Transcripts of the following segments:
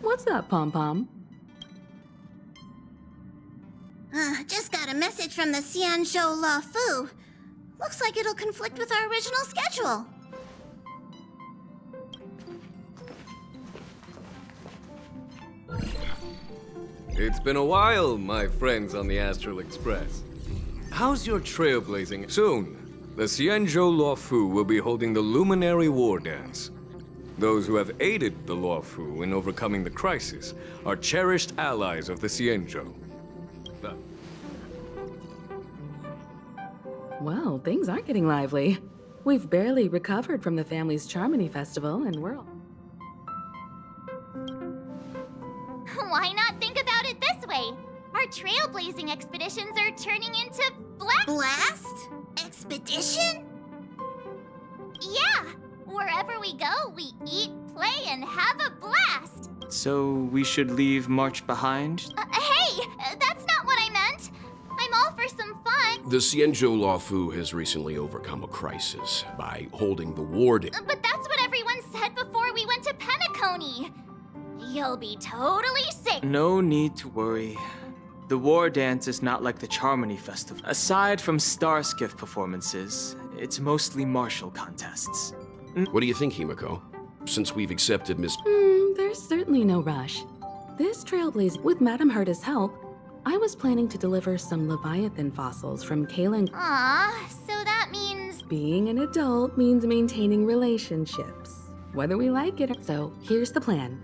What's that, Pom-Pom? Just got a message from the Xianzhou La Fu. Looks like it'll conflict with our original schedule. It's been a while, my friends on the Astral Express. How's your trailblazing? Soon, the Xianzhou Luofu will be holding the Luminary War Dance. Those who have aided the Luofu in overcoming the crisis are cherished allies of the Xianzhou. Well, things aren't getting lively. We've barely recovered from the family's Charmony Festival, and we're all... Why not think about it this way? Our trailblazing expeditions are turning into Blast? Expedition? Yeah! Wherever we go, we eat, play, and have a blast! So we should leave March behind? Hey! That's not what I meant! I'm all for some fun! The Xianzhou Luofu has recently overcome a crisis by holding the war dance. But that's what everyone said before we went to Penacony! You'll be totally safe! No need to worry. The war dance is not like the Charmony Festival. Aside from star skiff performances, it's mostly martial contests. What do you think, Himiko? Since we've accepted Miss... There's certainly no rush. This trailblaze, with Madame Herta's help, I was planning to deliver some Leviathan fossils from Kaling. Aw, so that means... Being an adult means maintaining relationships, whether we like it or... So, here's the plan.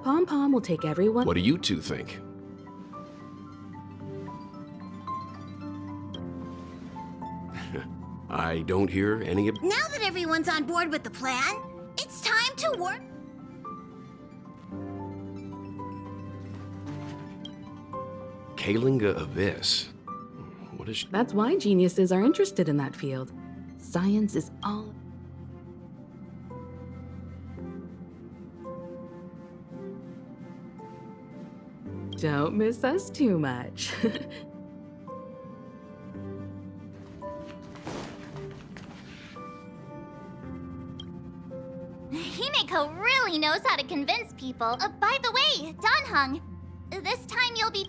Pom-Pom will take everyone... What do you two think? I don't hear any... Now that everyone's on board with the plan, it's time to work. Kalinga Abyss. What is she? That's why geniuses are interested in that field. Science is all... Don't miss us too much. Himiko really knows how to convince people. By the way, Danheng, this time you'll be...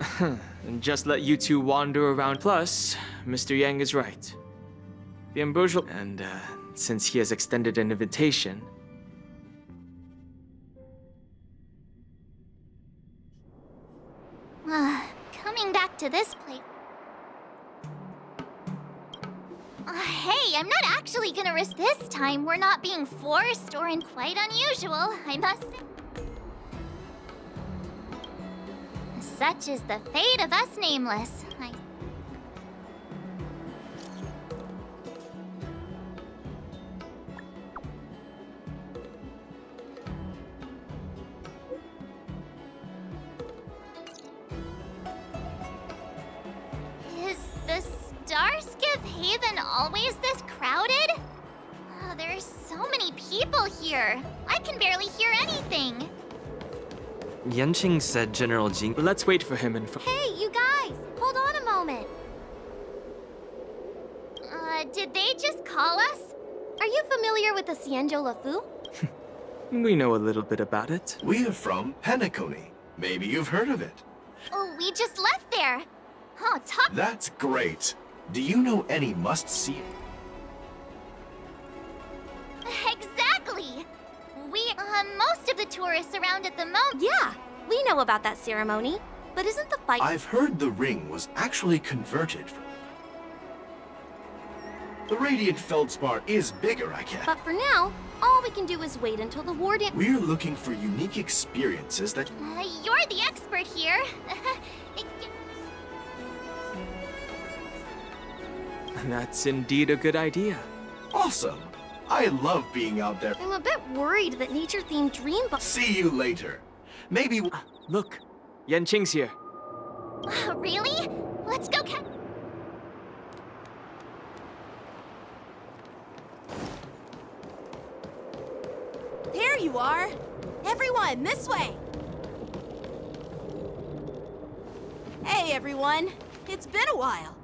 And just let you two wander around. Plus, Mr. Yang is right. The Ambrosial... And, since he has extended an invitation... Coming back to this place... Hey, I'm not actually gonna risk this time. We're not being forced or in quite unusual, I must say. Such is the fate of us nameless. Is the Starskiff Haven always this crowded? Oh, there's so many people here. I can barely hear anything. Yanqing said General Jing... Let's wait for him and... Hey, you guys! Hold on a moment. Did they just call us? Are you familiar with the Xianzhou Luofu? We know a little bit about it. We are from Penacony. Maybe you've heard of it. Oh, we just left there. Oh, talk... That's great. Do you know any must-see... Exactly! Most of the tourists around at the moment... Yeah, we know about that ceremony. But isn't the fight... I've heard the ring was actually converted. The Radiant Feldspar is bigger, I guess. But for now, all we can do is wait until the war dance... We're looking for unique experiences that... You're the expert here. That's indeed a good idea. Awesome! I love being out there. I'm a bit worried that nature-themed dream... See you later. Maybe... Look, Yanqing's here. Really? Let's go catch... There you are! Everyone, this way! Hey, everyone. It's been a while.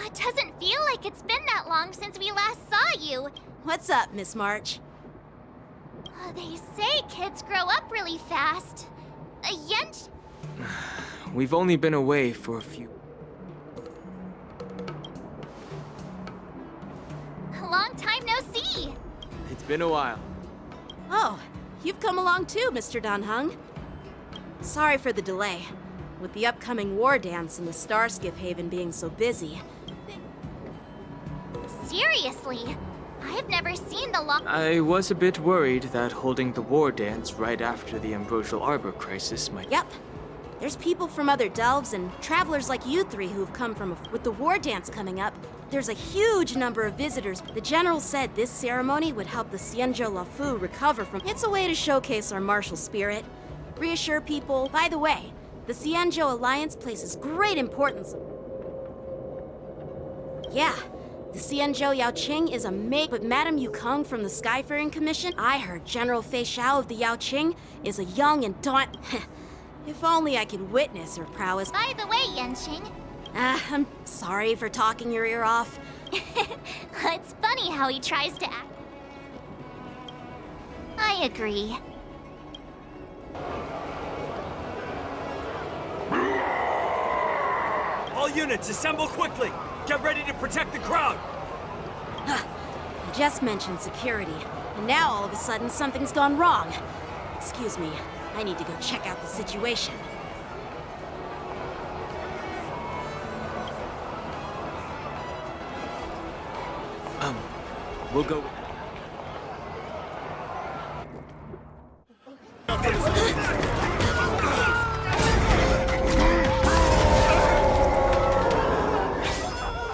It doesn't feel like it's been that long since we last saw you. What's up, Miss March? They say kids grow up really fast. Yench... We've only been away for a few. Long time no see. It's been a while. Oh, you've come along too, Mr. Danhung. Sorry for the delay. With the upcoming war dance and the Starskiff Haven being so busy. Seriously, I've never seen the long... I was a bit worried that holding the war dance right after the Ambrosial Arbor crisis might... Yep. There's people from other delves and travelers like you three who've come from... With the war dance coming up, there's a huge number of visitors. The general said this ceremony would help the Xianzhou Luofu recover from... It's a way to showcase our martial spirit. Reassure people. By the way, the Xianzhou Alliance places great importance... Yeah. The Xianzhou Yaoqing is a mate, but Madame Yukong from the Skyfaring Commission, I heard General Fei Xiao of the Yaoqing is a young and If only I could witness her prowess. By the way, Yenching... I'm sorry for talking your ear off. It's funny how he tries to act... I agree. All units, assemble quickly! Get ready to protect the crowd! I just mentioned security, and now all of a sudden something's gone wrong. Excuse me, I need to go check out the situation. We'll go...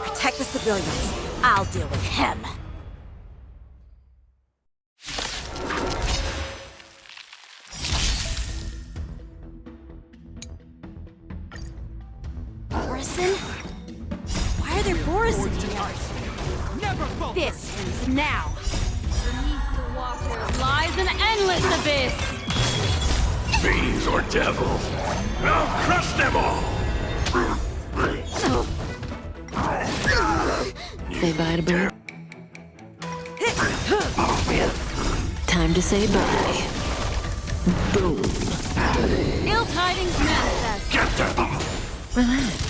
Protect the civilians. I'll deal with him. Borison? Why are there Borison here? This ends now. Beneath the water lies an endless abyss. Fiends or devils, I'll crush them all! Say bye to Boom. Time to say bye. Boom. Ill tidings manifest. Get them! Relax.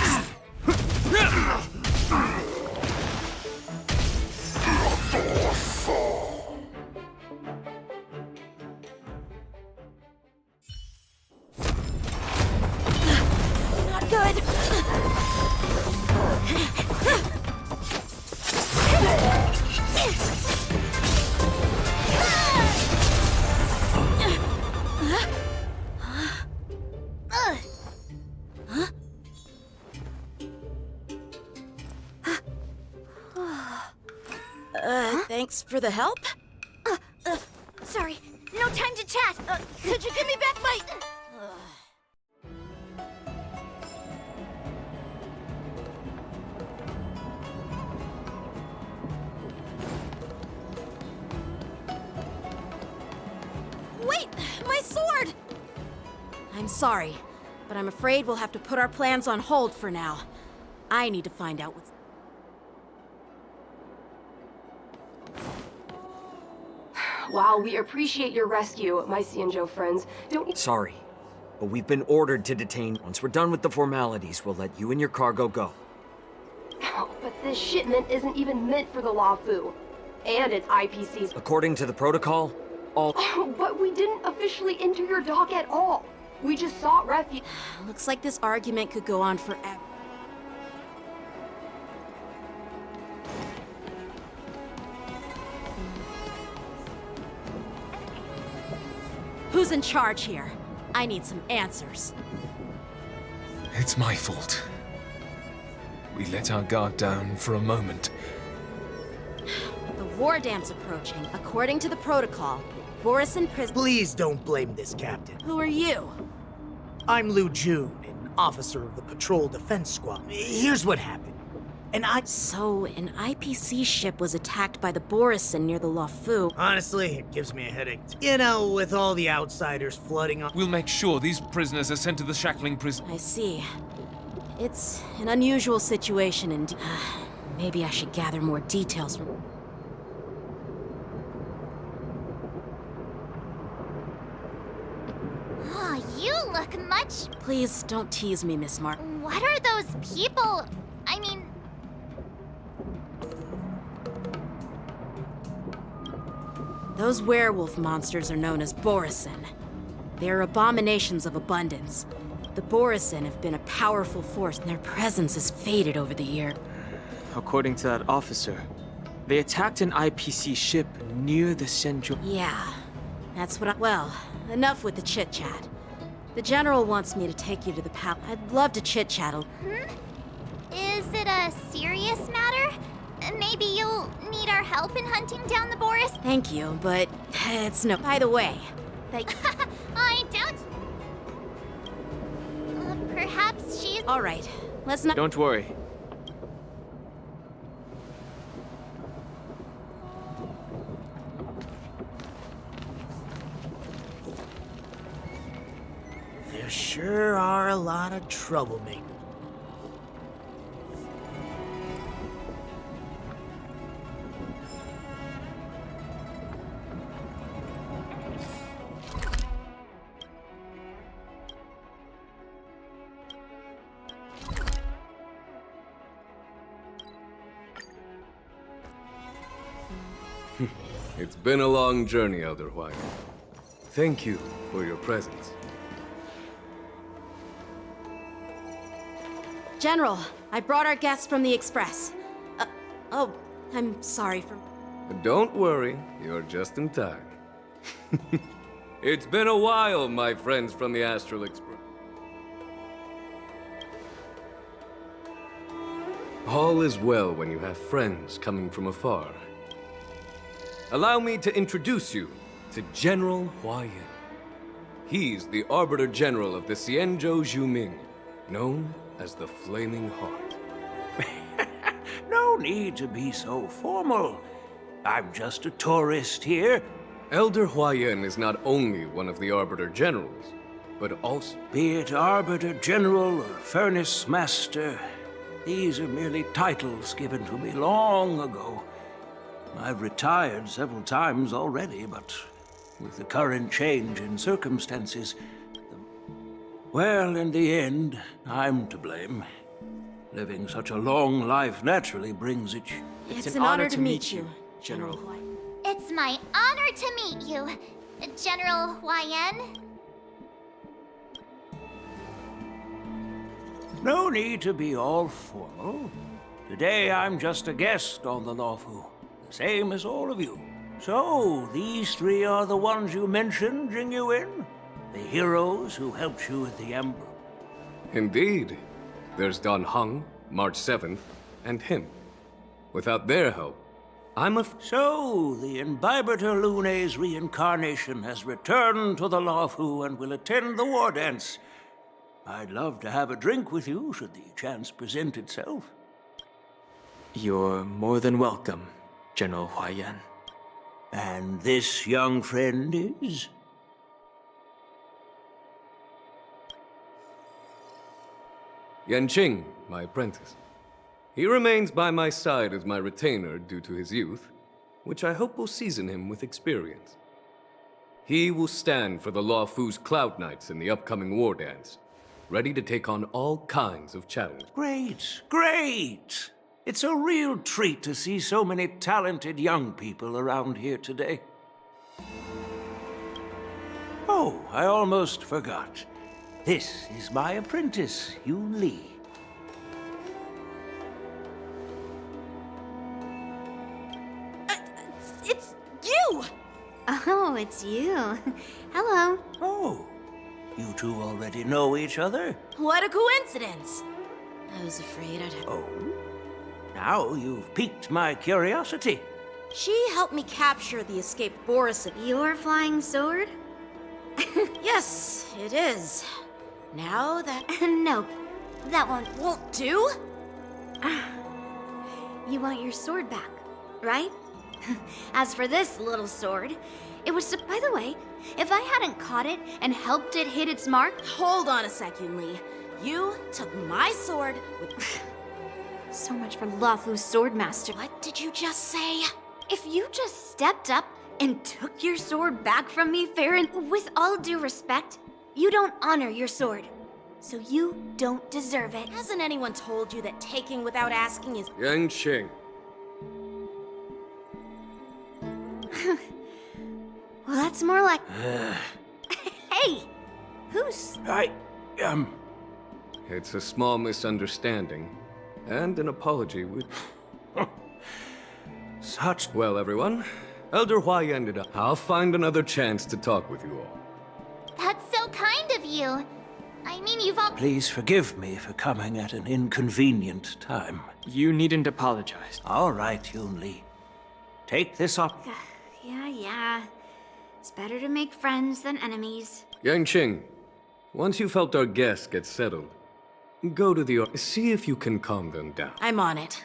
Not good. Thanks for the help. Sorry, no time to chat. Could you give me back my... Wait, my sword! I'm sorry, but I'm afraid we'll have to put our plans on hold for now. I need to find out what's... While we appreciate your rescue, my Xianzhou friends, don't... Sorry, but we've been ordered to detain. Once we're done with the formalities, we'll let you and your cargo go. Oh, but this shipment isn't even meant for the Luofu. And it's IPC's... According to the protocol, all... Oh, but we didn't officially enter your dock at all. We just sought refuge... Looks like this argument could go on forever. Who's in charge here? I need some answers. It's my fault. We let our guard down for a moment. With the war dance approaching, according to the protocol, Borison prison... Please don't blame this, Captain. Who are you? I'm Liu Jun, an officer of the Patrol Defense Squad. Here's what happened. So, an IPC ship was attacked by the Borison near the Luofu. Honestly, it gives me a headache. You know, with all the outsiders flooding on... We'll make sure these prisoners are sent to the shackling prison. I see. It's an unusual situation indeed. Maybe I should gather more details from... Oh, you look much... Please, don't tease me, Miss Martin. What are those people? I mean... Those werewolf monsters are known as Borisin. They are abominations of abundance. The Borisin have been a powerful force, and their presence has faded over the year. According to that officer, they attacked an IPC ship near the Xianzhou. Yeah, that's what I... Well, enough with the chit-chat. The General wants me to take you to the palace. I'd love to chit-chat. Is it a serious matter? Maybe you'll need our help in hunting down the Boris? Thank you, but it's no... By the way, I doubt... perhaps she's... All right, let's not... Don't worry. There sure are a lot of troublemakers. It's been a long journey, Elder White. Thank you for your presence. General, I brought our guests from the Express. Oh, I'm sorry for... Don't worry, you're just in time. It's been a while, my friends from the Astral Express. All is well when you have friends coming from afar. Allow me to introduce you to General Huayan. He's the Arbiter General of the Xianzhou Zhuming, known as the Flaming Heart. No need to be so formal. I'm just a tourist here. Elder Huayan is not only one of the Arbiter Generals, but also... Be it Arbiter General or Furnace Master, these are merely titles given to me long ago. I've retired several times already, but with the current change in circumstances, well, in the end, I'm to blame. Living such a long life naturally brings it. It's an honor to meet you, General Huayan. It's my honor to meet you, General Huayan. No need to be all formal. Today I'm just a guest on the Luofu, the same as all of you. So, these three are the ones you mentioned, Jingyuin? The heroes who helped you at the Ember? Indeed. There's Don Hung, March 7th, and him. Without their help, So, the Imbibiter Lune's reincarnation has returned to the Luofu and will attend the war dance. I'd love to have a drink with you, should the chance present itself. You're more than welcome, General Huayan. And this young friend is? Yanqing, my apprentice. He remains by my side as my retainer due to his youth, which I hope will season him with experience. He will stand for the Luofu's Cloud Knights in the upcoming war dance, ready to take on all kinds of challenges. Great, great! It's a real treat to see so many talented young people around here today. Oh, I almost forgot. This is my apprentice, Yun Li. It's you! Oh, it's you. Hello. Oh, you two already know each other? What a coincidence! I was afraid I'd have... Oh? Now you've piqued my curiosity. She helped me capture the escaped Borisin. Your flying sword? Yes, it is. Now that... Nope. That won't do? You want your sword back, right? As for this little sword, it was... By the way, if I hadn't caught it and helped it hit its mark... Hold on a second, Lee. You took my sword with... So much for Lafu's Swordmaster. What did you just say? If you just stepped up and took your sword back from me, Farron, with all due respect, you don't honor your sword. So you don't deserve it. Hasn't anyone told you that taking without asking is... Yanqing. Well, that's more like... Hey! Who's... It's a small misunderstanding, and an apology would... Such... Well, everyone, Elder Huai ended up. I'll find another chance to talk with you all. That's so kind of you. I mean, you've all... Please forgive me for coming at an inconvenient time. You needn't apologize. All right, Yoon-Lee. Take this up. Yeah. It's better to make friends than enemies. Yanqing, once you've helped our guests get settled, go to the... See if you can calm them down. I'm on it.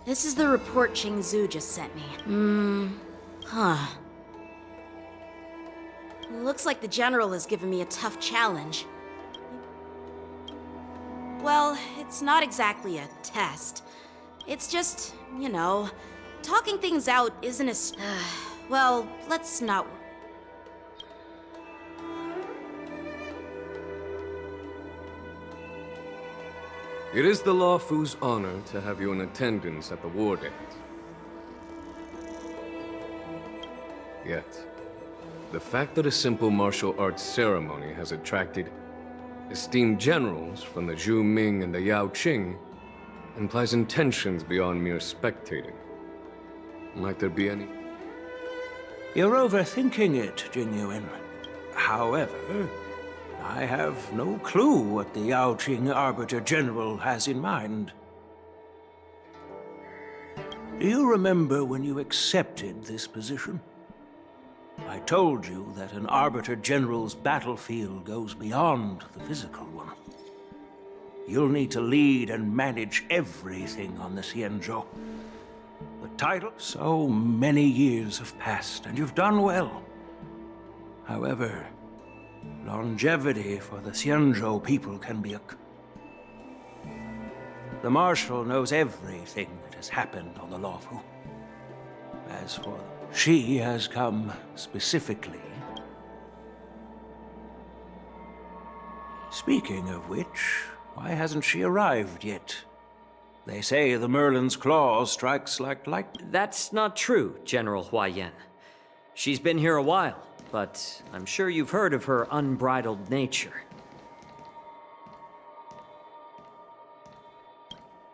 This is the report Qingzu just sent me. Huh. Looks like the General has given me a tough challenge. Well, it's not exactly a test. It's just, you know, talking things out isn't as... well, let's not... It is the Luofu's honor to have you in attendance at the war dance. Yet, the fact that a simple martial arts ceremony has attracted esteemed generals from the Zhu Ming and the Yao Qing implies intentions beyond mere spectating. Might there be any... You're overthinking it, Jingyuan. However, I have no clue what the Yao Qing Arbiter General has in mind. Do you remember when you accepted this position? I told you that an Arbiter General's battlefield goes beyond the physical one. You'll need to lead and manage everything on the Xianzhou. The title? So many years have passed, and you've done well. However, longevity for the Xianzhou people can be a... The Marshal knows everything that has happened on the Luofu. As for... She has come specifically. Speaking of which, why hasn't she arrived yet? They say the Merlin's claw strikes like lightning. That's not true, General Huaiyan. She's been here a while, but I'm sure you've heard of her unbridled nature.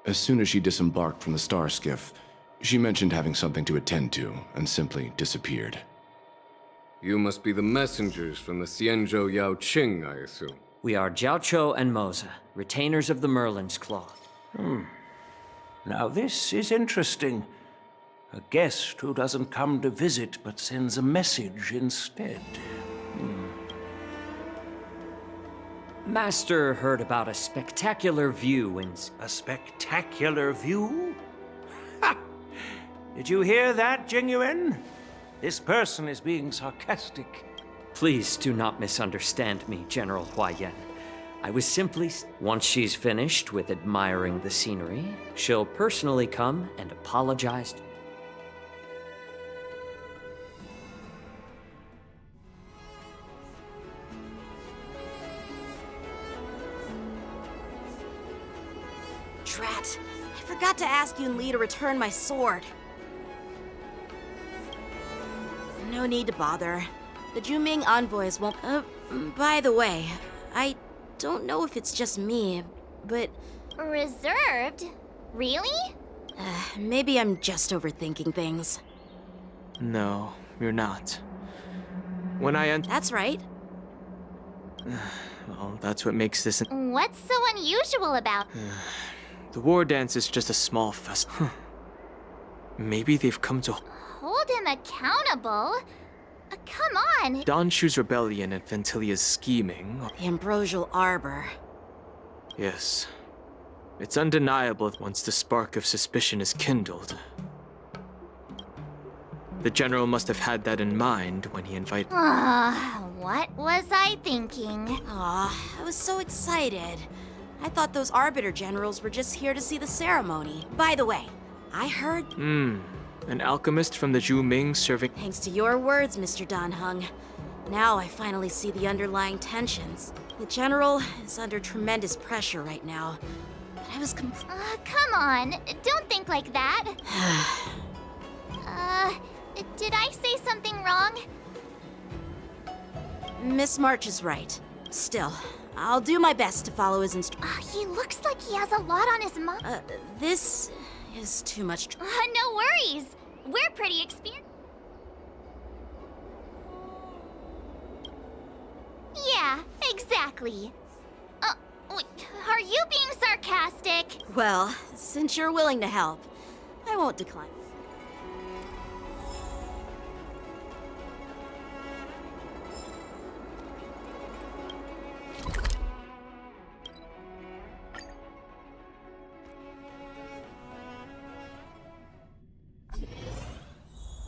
As soon as she disembarked from the star skiff, she mentioned having something to attend to, and simply disappeared. You must be the messengers from the Xianzhou Yao Qing, I assume. We are Jiaoqiu and Moza, retainers of the Merlin's Claw. Now this is interesting. A guest who doesn't come to visit but sends a message instead. Master heard about a spectacular view in... A spectacular view? Ha! Did you hear that, Jingyuan? This person is being sarcastic. Please do not misunderstand me, General Huaiyan. I was simply... Once she's finished with admiring the scenery, she'll personally come and apologize. Drat. I forgot to ask Yoon-Lee to return my sword. No need to bother. The Zhu-Ming envoys won't... by the way, I don't know if it's just me, but... Reserved? Really? Maybe I'm just overthinking things. No, you're not. When I That's right. Well, that's what makes this... What's so unusual about... The war dance is just a small fest. Maybe they've come to... Hold him accountable? Come on! Don Shu's rebellion and Ventilia's scheming... The Ambrosial Arbor. Yes. It's undeniable once the spark of suspicion is kindled. The general must have had that in mind when he invited. What was I thinking? Aw, I was so excited. I thought those Arbiter Generals were just here to see the ceremony. By the way, I heard... An alchemist from the Zhu Ming serving... Thanks to your words, Mr. Dan Heng. Now I finally see the underlying tensions. The General is under tremendous pressure right now. But I was come on, don't think like that. Did I say something wrong? Miss March is right. Still, I'll do my best to follow his instructions. He looks like he has a lot on his mind. This is too much no worries. We're pretty experienced. Yeah, exactly. Are you being sarcastic? Well, since you're willing to help, I won't decline.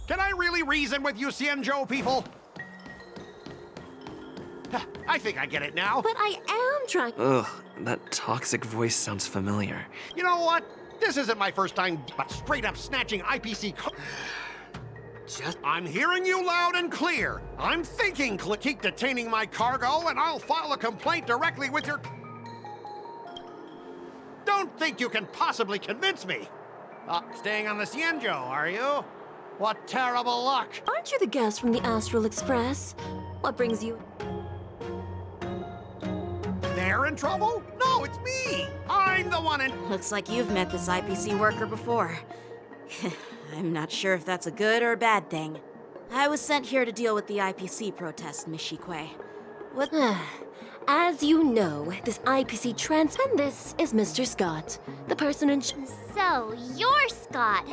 Can I really reason with you Xianzhou people? I think I get it now. But I am trying. Ugh, that toxic voice sounds familiar. You know what? This isn't my first time straight up snatching IPC I'm hearing you loud and clear. I'm thinking keep detaining my cargo and I'll file a complaint directly with your... Don't think you can possibly convince me. Staying on the Xianzhou, are you? What terrible luck. Aren't you the guest from the Astral Express? What brings you... They're in trouble? No, it's me! I'm the one in... Looks like you've met this IPC worker before. I'm not sure if that's a good or a bad thing. I was sent here to deal with the IPC protest, Miss Shikue. What... As you know, this IPC and this is Mr. Scott, the person in... So, you're Scott.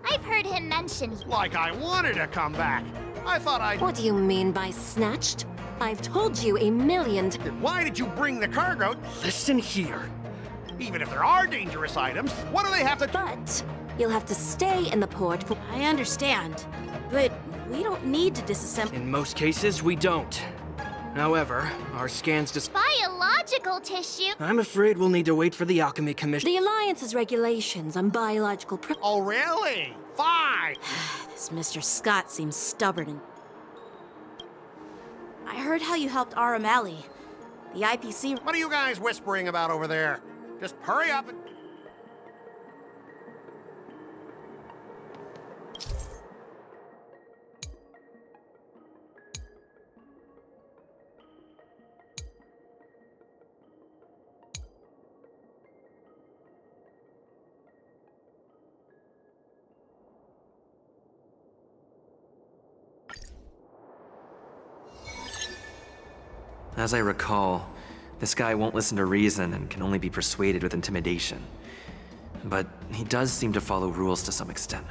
I've heard him mention... Like I wanted to come back. I thought I'd... What do you mean by snatched? I've told you a million... Why did you bring the cargo? Listen here. Even if there are dangerous items, what do they have to... But you'll have to stay in the port for... I understand, but we don't need to disassemble... In most cases, we don't. However, our scans just... Biological tissue? I'm afraid we'll need to wait for the Alchemy Commission... The Alliance's regulations on biological... Oh, really? Fine! This Mr. Scott seems stubborn and... I heard how you helped Aramali. The IPC... What are you guys whispering about over there? Just hurry up and... As I recall, this guy won't listen to reason and can only be persuaded with intimidation. But he does seem to follow rules to some extent.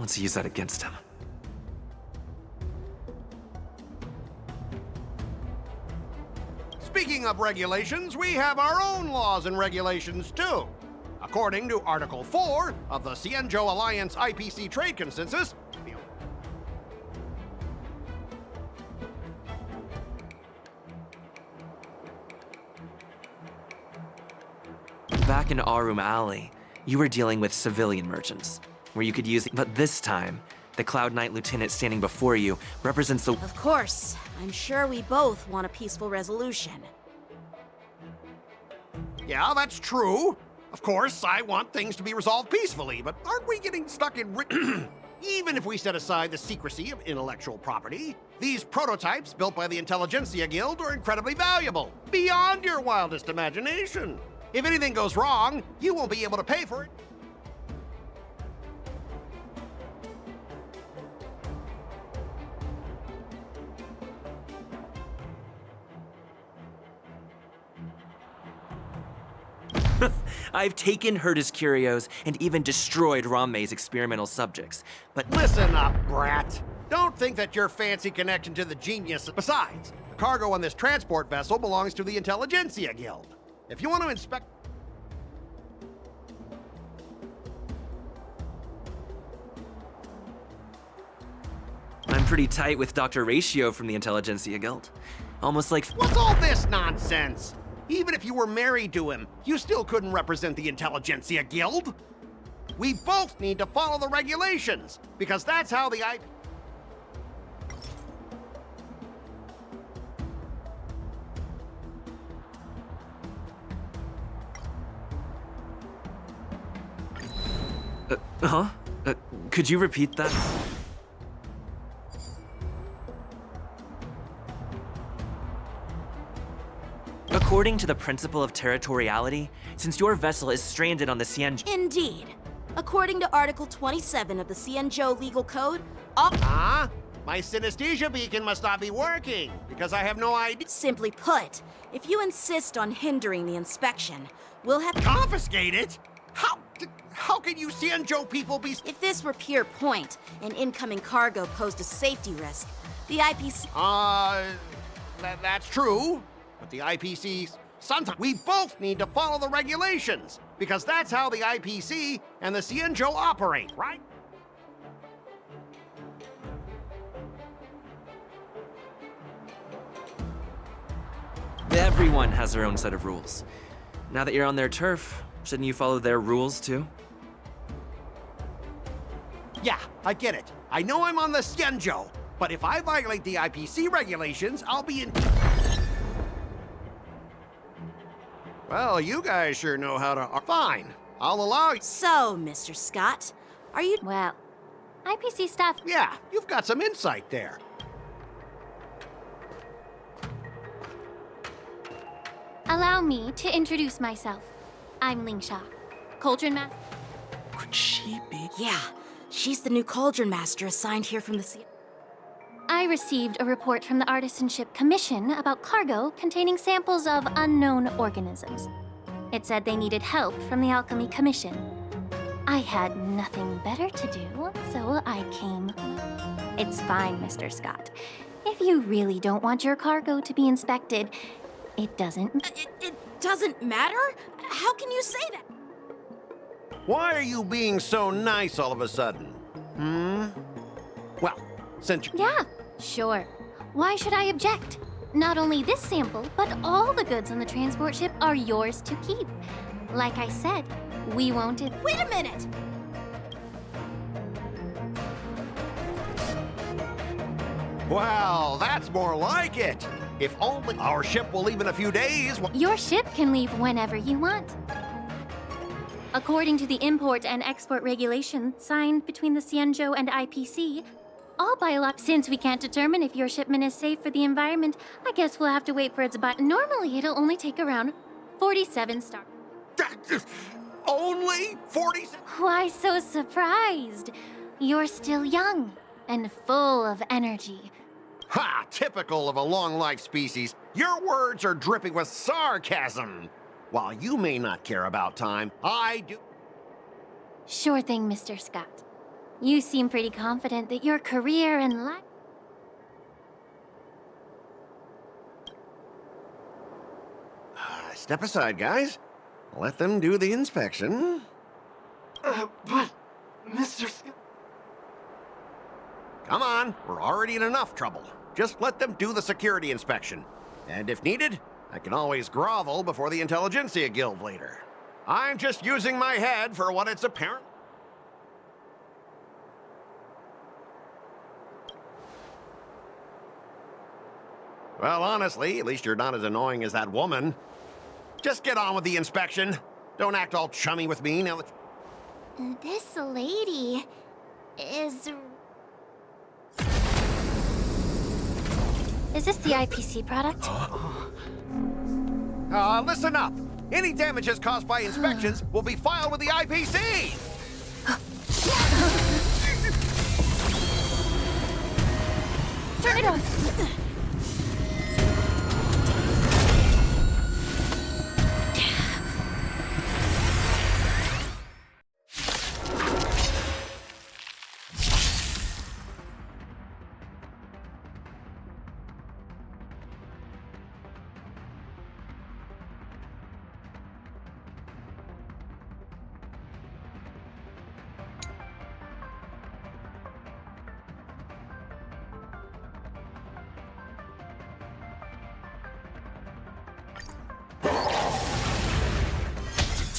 Let's use that against him. Speaking of regulations, we have our own laws and regulations, too. According to Article 4 of the Xianzhou Alliance IPC Trade Consensus, Back in Arum Alley, you were dealing with civilian merchants, where you could use... But this time, the Cloud Knight Lieutenant standing before you represents the... Of course. I'm sure we both want a peaceful resolution. Yeah, that's true. Of course, I want things to be resolved peacefully, but aren't we getting stuck in... Even if we set aside the secrecy of intellectual property, these prototypes built by the Intelligentsia Guild are incredibly valuable, beyond your wildest imagination. If anything goes wrong, you won't be able to pay for it. I've taken Herta's curios and even destroyed Ramei's experimental subjects, but... Listen up, brat. Don't think that your fancy connection to the genius... Besides, the cargo on this transport vessel belongs to the Intelligentsia Guild. If you want to inspect... pretty tight with Dr. Ratio from the Intelligentsia Guild. Almost like... What's all this nonsense? Even if you were married to him, you still couldn't represent the Intelligentsia Guild. We both need to follow the regulations, because that's how the could you repeat that? According to the principle of territoriality, since your vessel is stranded on the Xianzhou... Indeed. According to Article 27 of the Xianzhou Legal Code, all... Huh? My synesthesia beacon must not be working, because I have no idea. Simply put, if you insist on hindering the inspection, we'll have... Confiscate it? How can you Xianzhou people be... If this were pure point, and incoming cargo posed a safety risk, the IPC... That's true. But the IPC... Sometimes we both need to follow the regulations, because that's how the IPC and the Xianzhou operate, right? Everyone has their own set of rules. Now that you're on their turf, shouldn't you follow their rules too? Yeah, I get it. I know I'm on the Xianzhou, but if I violate the IPC regulations, I'll be in... Well, you guys sure know how to... Fine, I'll allow you... So, Mr. Scott, are you... Well, IPC stuff... Yeah, you've got some insight there. Allow me to introduce myself. I'm Ling Sha, Cauldron Master. Could she be? Yeah, she's the new Cauldron Master assigned here from the... I received a report from the Artisanship Commission about cargo containing samples of unknown organisms. It said they needed help from the Alchemy Commission. I had nothing better to do, so I came. It's fine, Mr. Scott. If you really don't want your cargo to be inspected, it doesn't... It doesn't matter? How can you say that? Why are you being so nice all of a sudden? Well, since you... Yeah, sure. Why should I object? Not only this sample, but all the goods on the transport ship are yours to keep. Like I said, we won't... Wait a minute! Well, that's more like it. If only our ship will leave in a few days... Your ship can leave whenever you want. According to the import and export regulation signed between the Xianzhou and IPC, all biological... Since we can't determine if your shipment is safe for the environment, I guess we'll have to wait for its Normally, it'll only take around 47 stars. Only 47? Why so surprised? You're still young and full of energy. Ha! Typical of a long-life species. Your words are dripping with sarcasm. While you may not care about time, I do... Sure thing, Mr. Scott. You seem pretty confident that your career and life... Step aside, guys. Let them do the inspection. But, Mr. Scott... Come on, we're already in enough trouble. Just let them do the security inspection. And if needed, I can always grovel before the Intelligentsia Guild later. I'm just using my head for what it's apparent. Well, honestly, at least you're not as annoying as that woman. Just get on with the inspection. Don't act all chummy with me now that... This lady is... Is this the IPC product? Listen up. Any damages caused by inspections will be filed with the IPC! Turn it off!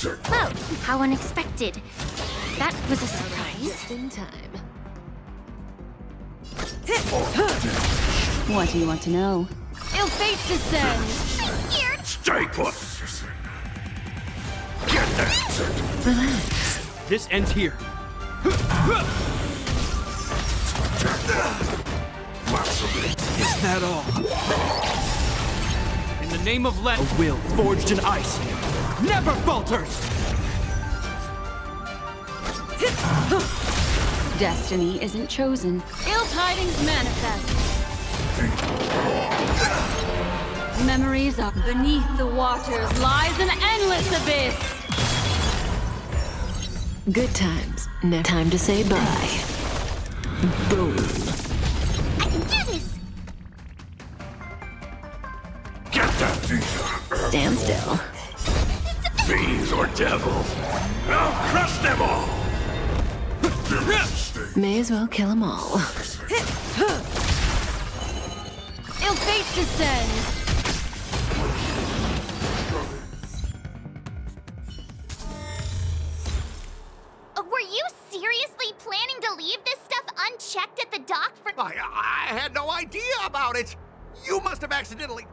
Well, how unexpected. That was a surprise. Just in time. What do you want to know? Ill fate descends! I'm scared! Stay put! Relax. This ends here. Is that all? In the name of Let, a will forged in ice never falters! Destiny isn't chosen. Ill tidings manifest. Memories are Beneath the waters lies an endless abyss. Good times. No time to say bye. Boom. I can do this! Get that! Stand still. Fiends or devils! I'll crush them all! May as well kill them all. Ill fate descends. Were you seriously planning to leave this stuff unchecked at the dock for— I had no idea about it! You must have accidentally—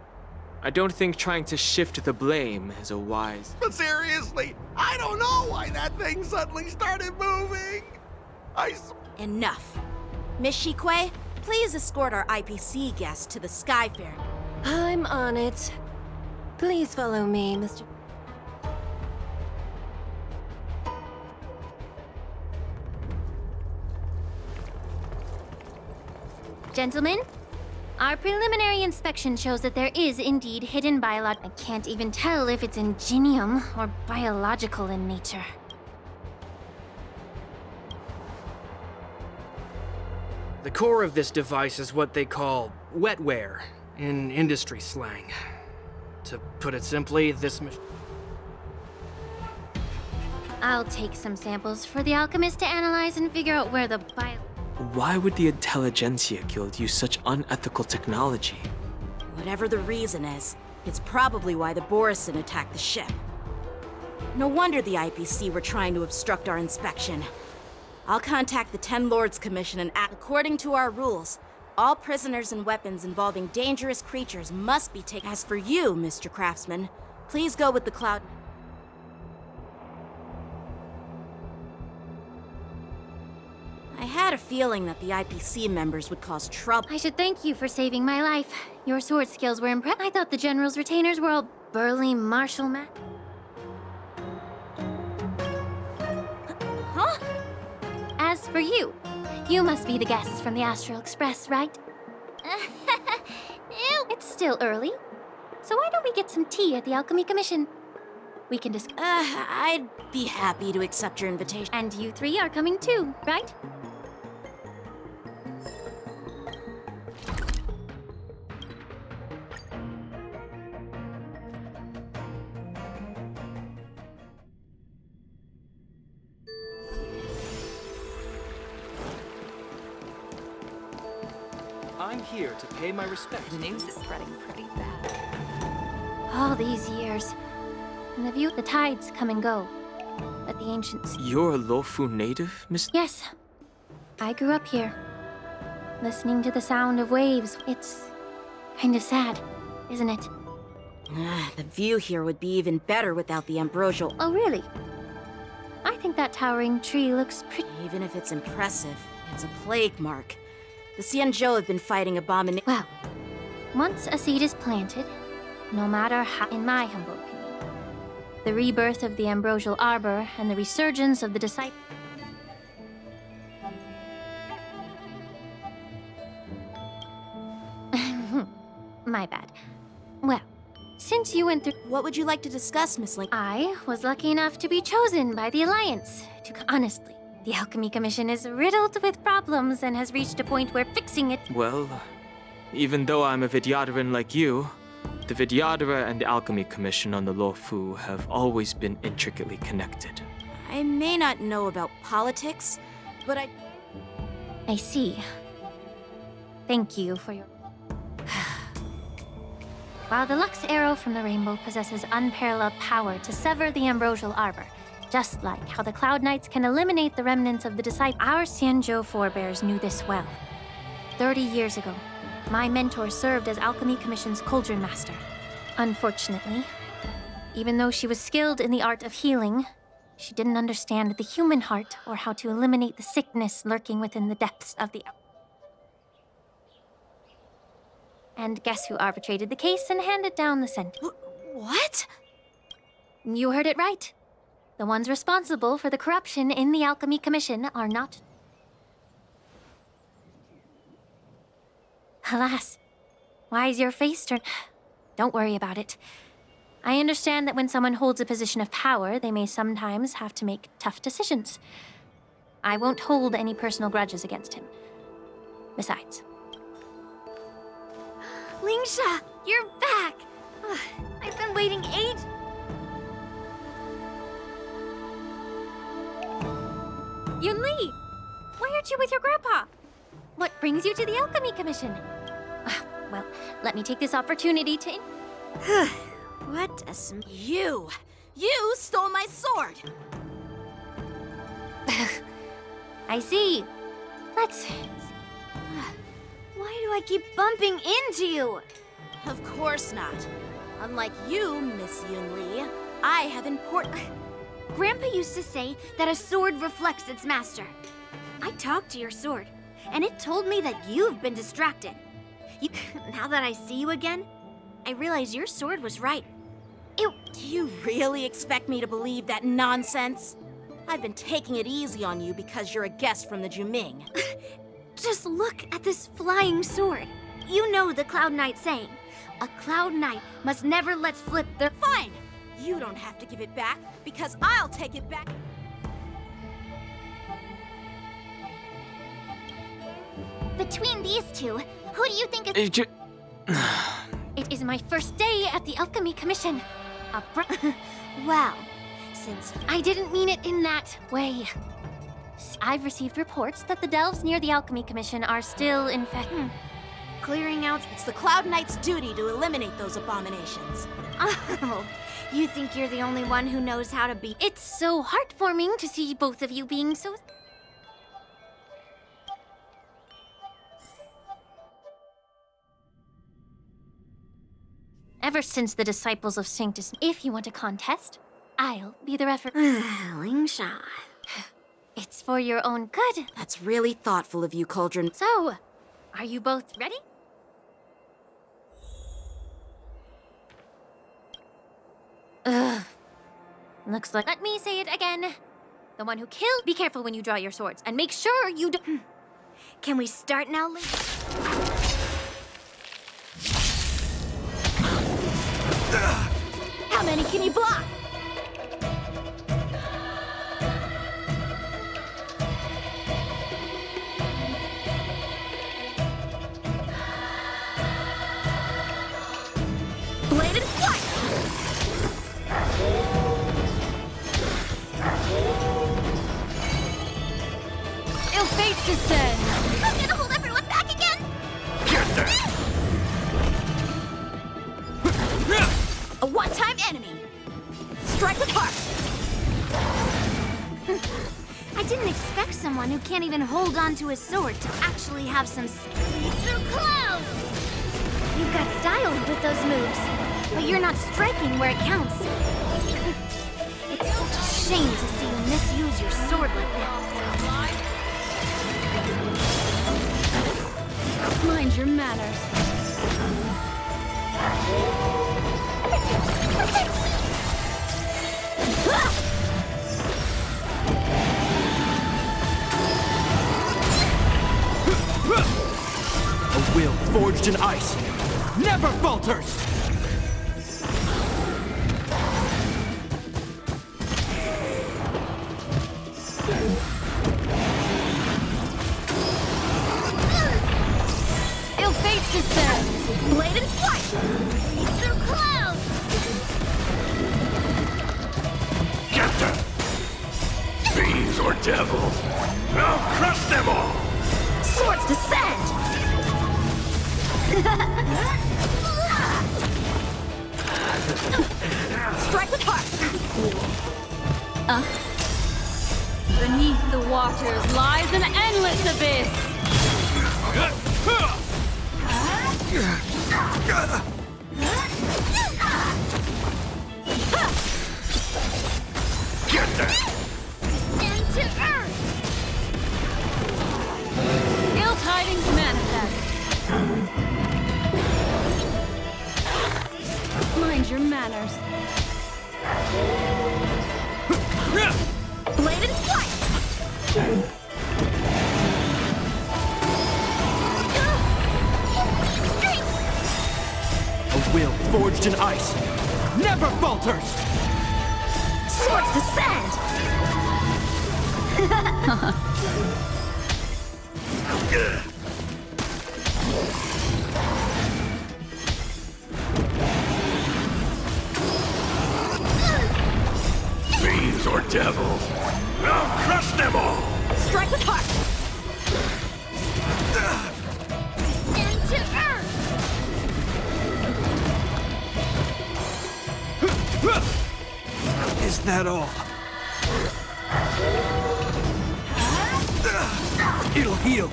I don't think trying to shift the blame is a wise. But seriously, I don't know why that thing suddenly started moving! Enough. Miss Shikwe, please escort our IPC guest to the Skyfair. I'm on it. Please follow me, Mr. Gentlemen, our preliminary inspection shows that there is indeed hidden biolog— I can't even tell if it's ingenium or biological in nature. The core of this device is what they call wetware in industry slang. To put it simply, this machine— I'll take some samples for the alchemist to analyze and figure out where the bio— Why would the Intelligentsia Guild use such unethical technology? Whatever the reason is, it's probably why the Borisin attacked the ship. No wonder the IPC were trying to obstruct our inspection. I'll contact the Ten Lords Commission and act according to our rules. All prisoners and weapons involving dangerous creatures must be taken. As for you, Mr. Craftsman, please go with the Cloud. I had a feeling that the IPC members would cause trouble. I should thank you for saving my life. Your sword skills were impressive. I thought the General's retainers were all burly martial men. Huh? As for you, you must be the guests from the Astral Express, right? It's still early, so why don't we get some tea at the Alchemy Commission? We can discuss. I'd be happy to accept your invitation. And you three are coming too, right? I'm here to pay my respects. The news is spreading pretty bad. All these years. And the view, the tides come and go. But the ancients. You're a Lofu native, Miss? Yes. I grew up here. Listening to the sound of waves. It's kind of sad, isn't it? The view here would be even better without the ambrosial. Oh, really? I think that towering tree looks pretty. Even if it's impressive, it's a plague mark. The Xianzhou have been fighting abomination. Well, once a seed is planted, no matter how, in my humble opinion, the rebirth of the ambrosial arbor and the resurgence of the disciple. My bad. Well, since you went through— What would you like to discuss, Miss Link? I was lucky enough to be chosen by the Alliance to— Honestly, the Alchemy Commission is riddled with problems and has reached a point where fixing it— Well, even though I'm a Vidyadharan like you, the Vidyadhara and the Alchemy Commission on the Luofu have always been intricately connected. I may not know about politics, but I see. Thank you for your— While the Lux Arrow from the Rainbow possesses unparalleled power to sever the ambrosial arbor, just like how the Cloud Knights can eliminate the remnants of the disciples, our Xianzhou forebears knew this well. 30 years ago, my mentor served as Alchemy Commission's Cauldron Master. Unfortunately, even though she was skilled in the art of healing, she didn't understand the human heart or how to eliminate the sickness lurking within the depths of the... And guess who arbitrated the case and handed down the sentence? What? You heard it right. The ones responsible for the corruption in the Alchemy Commission are not... Alas, why is your face turned... Don't worry about it. I understand that when someone holds a position of power, they may sometimes have to make tough decisions. I won't hold any personal grudges against him. Besides... Lingsha, you're back! I've been waiting 8... Yunli! Why aren't you with your grandpa? What brings you to the Alchemy Commission? Well, let me take this opportunity to... What a You! You stole my sword! I see. Let's... Why do I keep bumping into you? Of course not. Unlike you, Miss Yunli, I have important... Grandpa used to say that a sword reflects its master. I talked to your sword, and it told me that you've been distracted. Now that I see you again, I realize your sword was right. Do you really expect me to believe that nonsense? I've been taking it easy on you because you're a guest from the Juming. Just look at this flying sword. You know the Cloud Knight saying, a Cloud Knight must never let slip their... Fine! You don't have to give it back, because I'll take it back. Between these two, who do you think is... It is my first day at the Alchemy Commission. Well, since... I didn't mean it in that way. I've received reports that the delves near the Alchemy Commission are still infected. Clearing out... It's the Cloud Knight's duty to eliminate those abominations. Oh, you think you're the only one who knows how to be... It's so heartwarming to see both of you being so... Ever since the disciples of Sanctus, if you want a contest, I'll be the referee. Lingsha. It's for your own good. That's really thoughtful of you, Cauldron. So, are you both ready? Looks like... Let me say it again. The one who killed... Be careful when you draw your swords, and make sure you don't... Can we start now, Ling? How many can you block? Blade and flight! Ill fate descend! I'm gonna hold everyone back again! Get there! A one-time enemy! Strike with heart! I didn't expect someone who can't even hold on to his sword to actually have some... Through clouds! You've got style with those moves, but you're not striking where it counts. It's such a shame to see you misuse your sword like that. Mind your manners. A will forged in ice never falters! Ill fate descends! Blade and flight! Through clouds! Get them! Fiends or devils! I'll crush them all! Swords descend! Strike with heart! Beneath the waters lies an endless abyss! Get that! Into earth! Ill tidings manifest. Mind your manners. Bladed flight! A will forged in ice never falters! Swords descend! Fiends or devils, I'll crush them all! Strike with heart! Into earth! Is that all? It'll heal.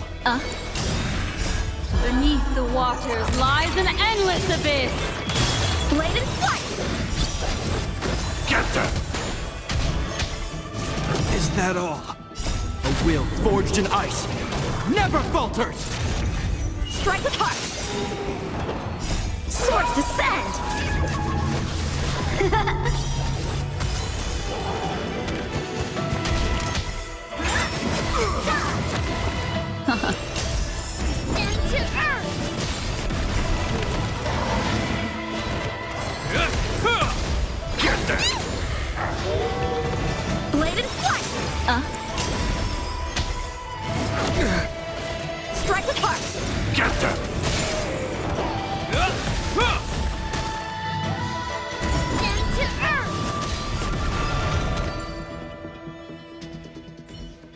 Beneath the waters lies an endless abyss! Bladed flight! Get them! Is that all? A will forged in ice never falters! Strike with heart! Swords descend! Into earth! Get them! Bladed flight! Strike with heart! Get them! Into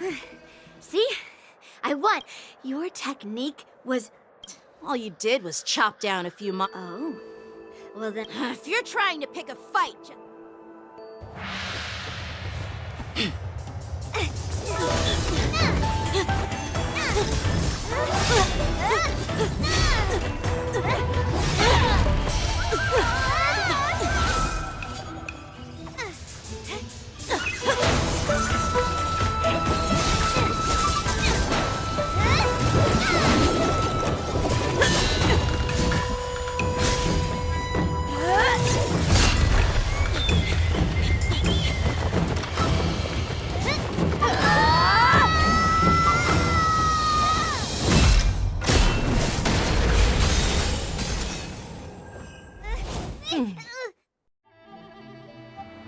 earth! See? I won! Your technique was... All you did was chop down a few Oh. Well then, if you're trying to pick a fight...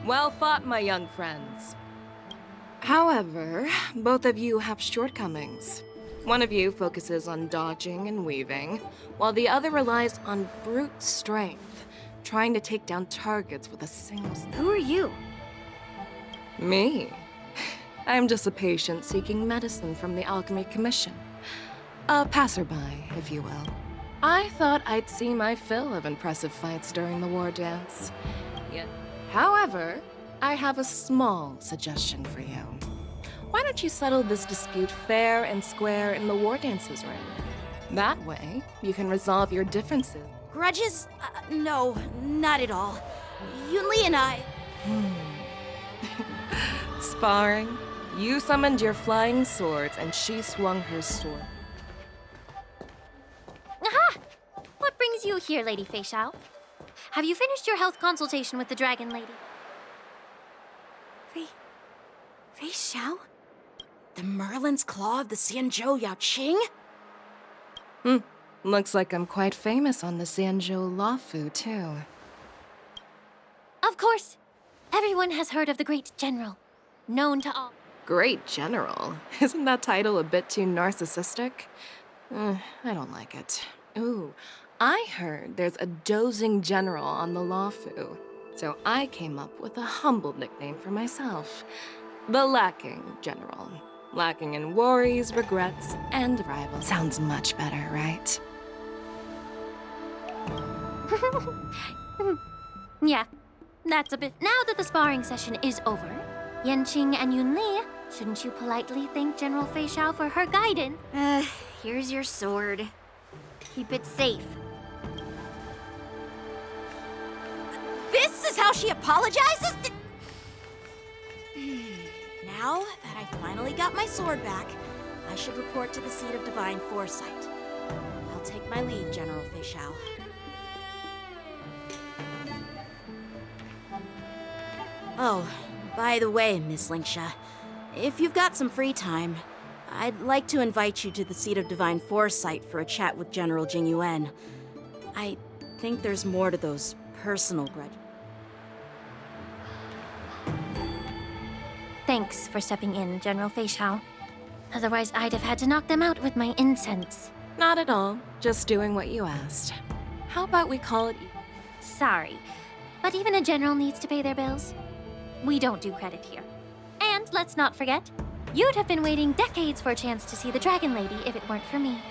Well fought, my young friends. However, both of you have shortcomings. One of you focuses on dodging and weaving, while the other relies on brute strength, trying to take down targets with a single... Who are you? Me? I'm just a patient seeking medicine from the Alchemy Commission. A passerby, if you will. I thought I'd see my fill of impressive fights during the war dance. However, I have a small suggestion for you. Why don't you settle this dispute fair and square in the war dances ring? That way, you can resolve your differences. Grudges? No, not at all. Yunli and I... Sparring? You summoned your flying swords, and she swung her sword. Aha! What brings you here, Lady Fei Xiao? Have you finished your health consultation with the Dragon Lady? Fei Xiao? The Merlin's Claw of the Xianzhou Yaoqing? Looks like I'm quite famous on the Xianzhou Luofu, too. Of course. Everyone has heard of the Great General, known to all. Great General? Isn't that title a bit too narcissistic? I don't like it. Ooh, I heard there's a dozing general on the Luofu, so I came up with a humble nickname for myself. The Lacking General. Lacking in worries, regrets, and rivals. Sounds much better, right? Yeah, That's a bit. Now that the sparring session is over, Yanqing and Yunli, shouldn't you politely thank General Fei Xiao for her guidance? Here's your sword. Keep it safe. This is how she apologizes? Now that I finally got my sword back, I should report to the seat of divine foresight. I'll take my leave, General Fei Xiao. Oh, by the way, Miss Linksha, if you've got some free time, I'd like to invite you to the seat of divine foresight for a chat with General Jing Yuan. I think there's more to those personal grudges. Thanks for stepping in, General Fei Xiao. Otherwise, I'd have had to knock them out with my incense. Not at all. Just doing what you asked. How about we call it... Sorry, but even a general needs to pay their bills. We don't do credit here. And let's not forget, you'd have been waiting decades for a chance to see the Dragon Lady if it weren't for me.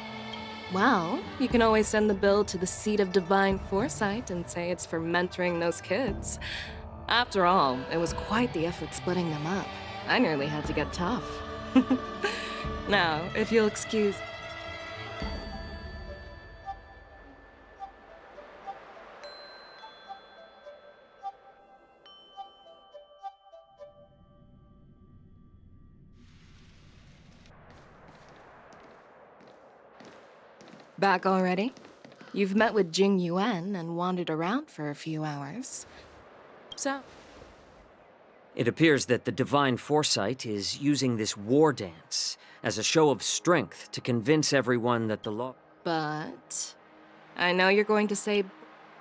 Well, you can always send the bill to the seat of divine foresight and say it's for mentoring those kids. After all, it was quite the effort splitting them up. I nearly had to get tough. Now, if you'll excuse... Back already? You've met with Jing Yuan and wandered around for a few hours. So... It appears that the Divine Foresight is using this war dance as a show of strength to convince everyone that the law... But... I know you're going to say...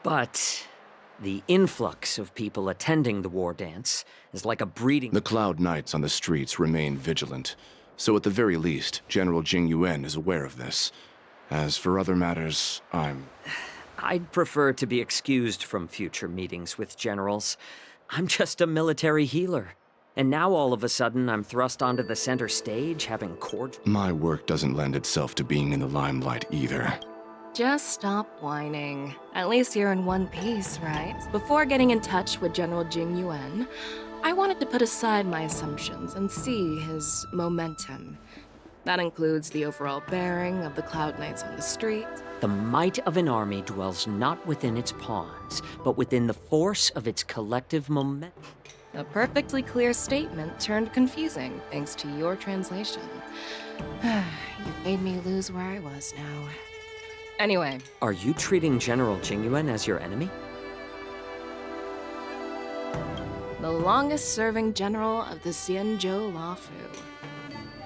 But... The influx of people attending the war dance is like a breeding... The Cloud Knights on the streets remain vigilant, so at the very least, General Jing Yuan is aware of this. As for other matters, I'd prefer to be excused from future meetings with generals. I'm just a military healer. And now all of a sudden I'm thrust onto the center stage having cordial... My work doesn't lend itself to being in the limelight either. Just stop whining. At least you're in one piece, right? Before getting in touch with General Jing Yuan, I wanted to put aside my assumptions and see his momentum. That includes the overall bearing of the Cloud Knights on the street. The might of an army dwells not within its pawns, but within the force of its collective momentum. A perfectly clear statement turned confusing thanks to your translation. You've made me lose where I was now. Anyway. Are you treating General Jing Yuan as your enemy? The longest-serving general of the Xianzhou Luofu.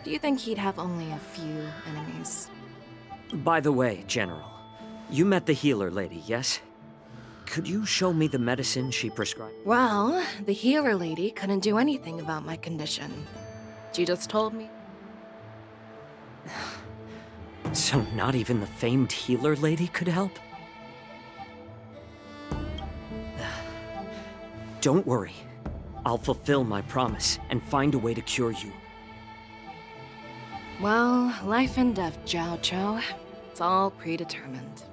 Do you think he'd have only a few enemies? By the way, General, you met the healer lady, yes? Could you show me the medicine she prescribed? Well, the healer lady couldn't do anything about my condition. She just told me... So not even the famed healer lady could help? Don't worry. I'll fulfill my promise and find a way to cure you. Well, life and death, Jiao Chou. It's all predetermined.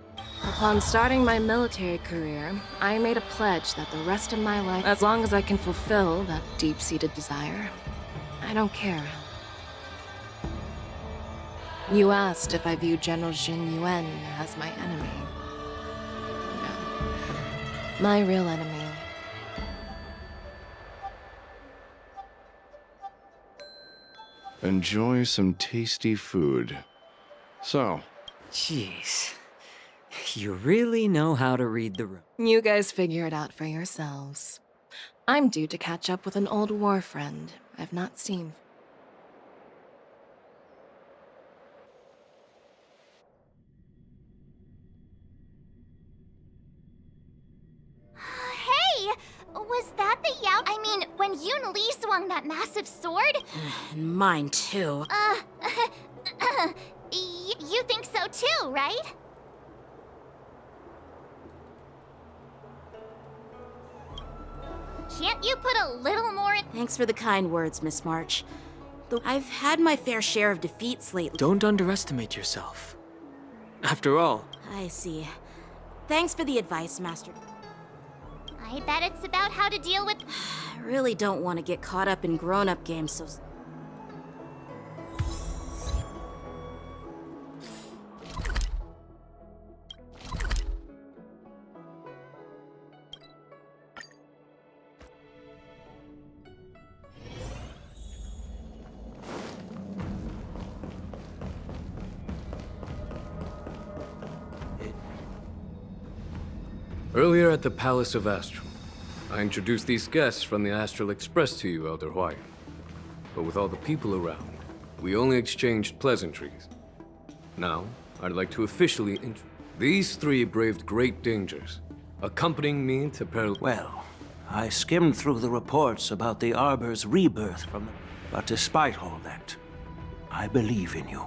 Upon starting my military career, I made a pledge that the rest of my life, as long as I can fulfill that deep-seated desire, I don't care. You asked if I view General Jing Yuan as my enemy. No. My real enemy. Enjoy some tasty food. So... Jeez. You really know how to read the room. You guys figure it out for yourselves. I'm due to catch up with an old war friend I've not seen. Hey! Was that the Yao? I mean, when Yun Li swung that massive sword? Mine too. You think so too, right? Can't you put a little more in? Thanks for the kind words, Miss March. Though I've had my fair share of defeats lately. Don't underestimate yourself. After all... I see. Thanks for the advice, Master. I bet it's about how to deal with... I really don't want to get caught up in grown-up games, so... Earlier at the Palace of Astral, I introduced these guests from the Astral Express to you, Elder Hwyan. But with all the people around, we only exchanged pleasantries. Now, I'd like to officially These three braved great dangers, accompanying me to Well, I skimmed through the reports about the Arbor's rebirth from the... But despite all that, I believe in you.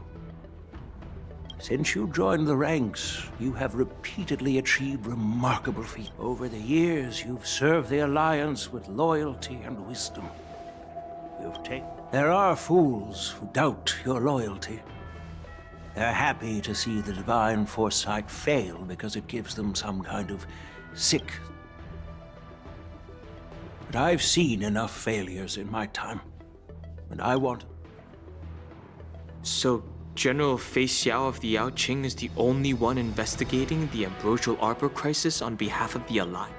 Since you joined the ranks, you have repeatedly achieved remarkable feats. Over the years, you've served the Alliance with loyalty and wisdom. There are fools who doubt your loyalty. They're happy to see the divine foresight fail because it gives them some kind of sick. But I've seen enough failures in my time, and I want... So, General Fei Xiao of the Yao Qing is the only one investigating the Ambrosial Arbor crisis on behalf of the Alliance?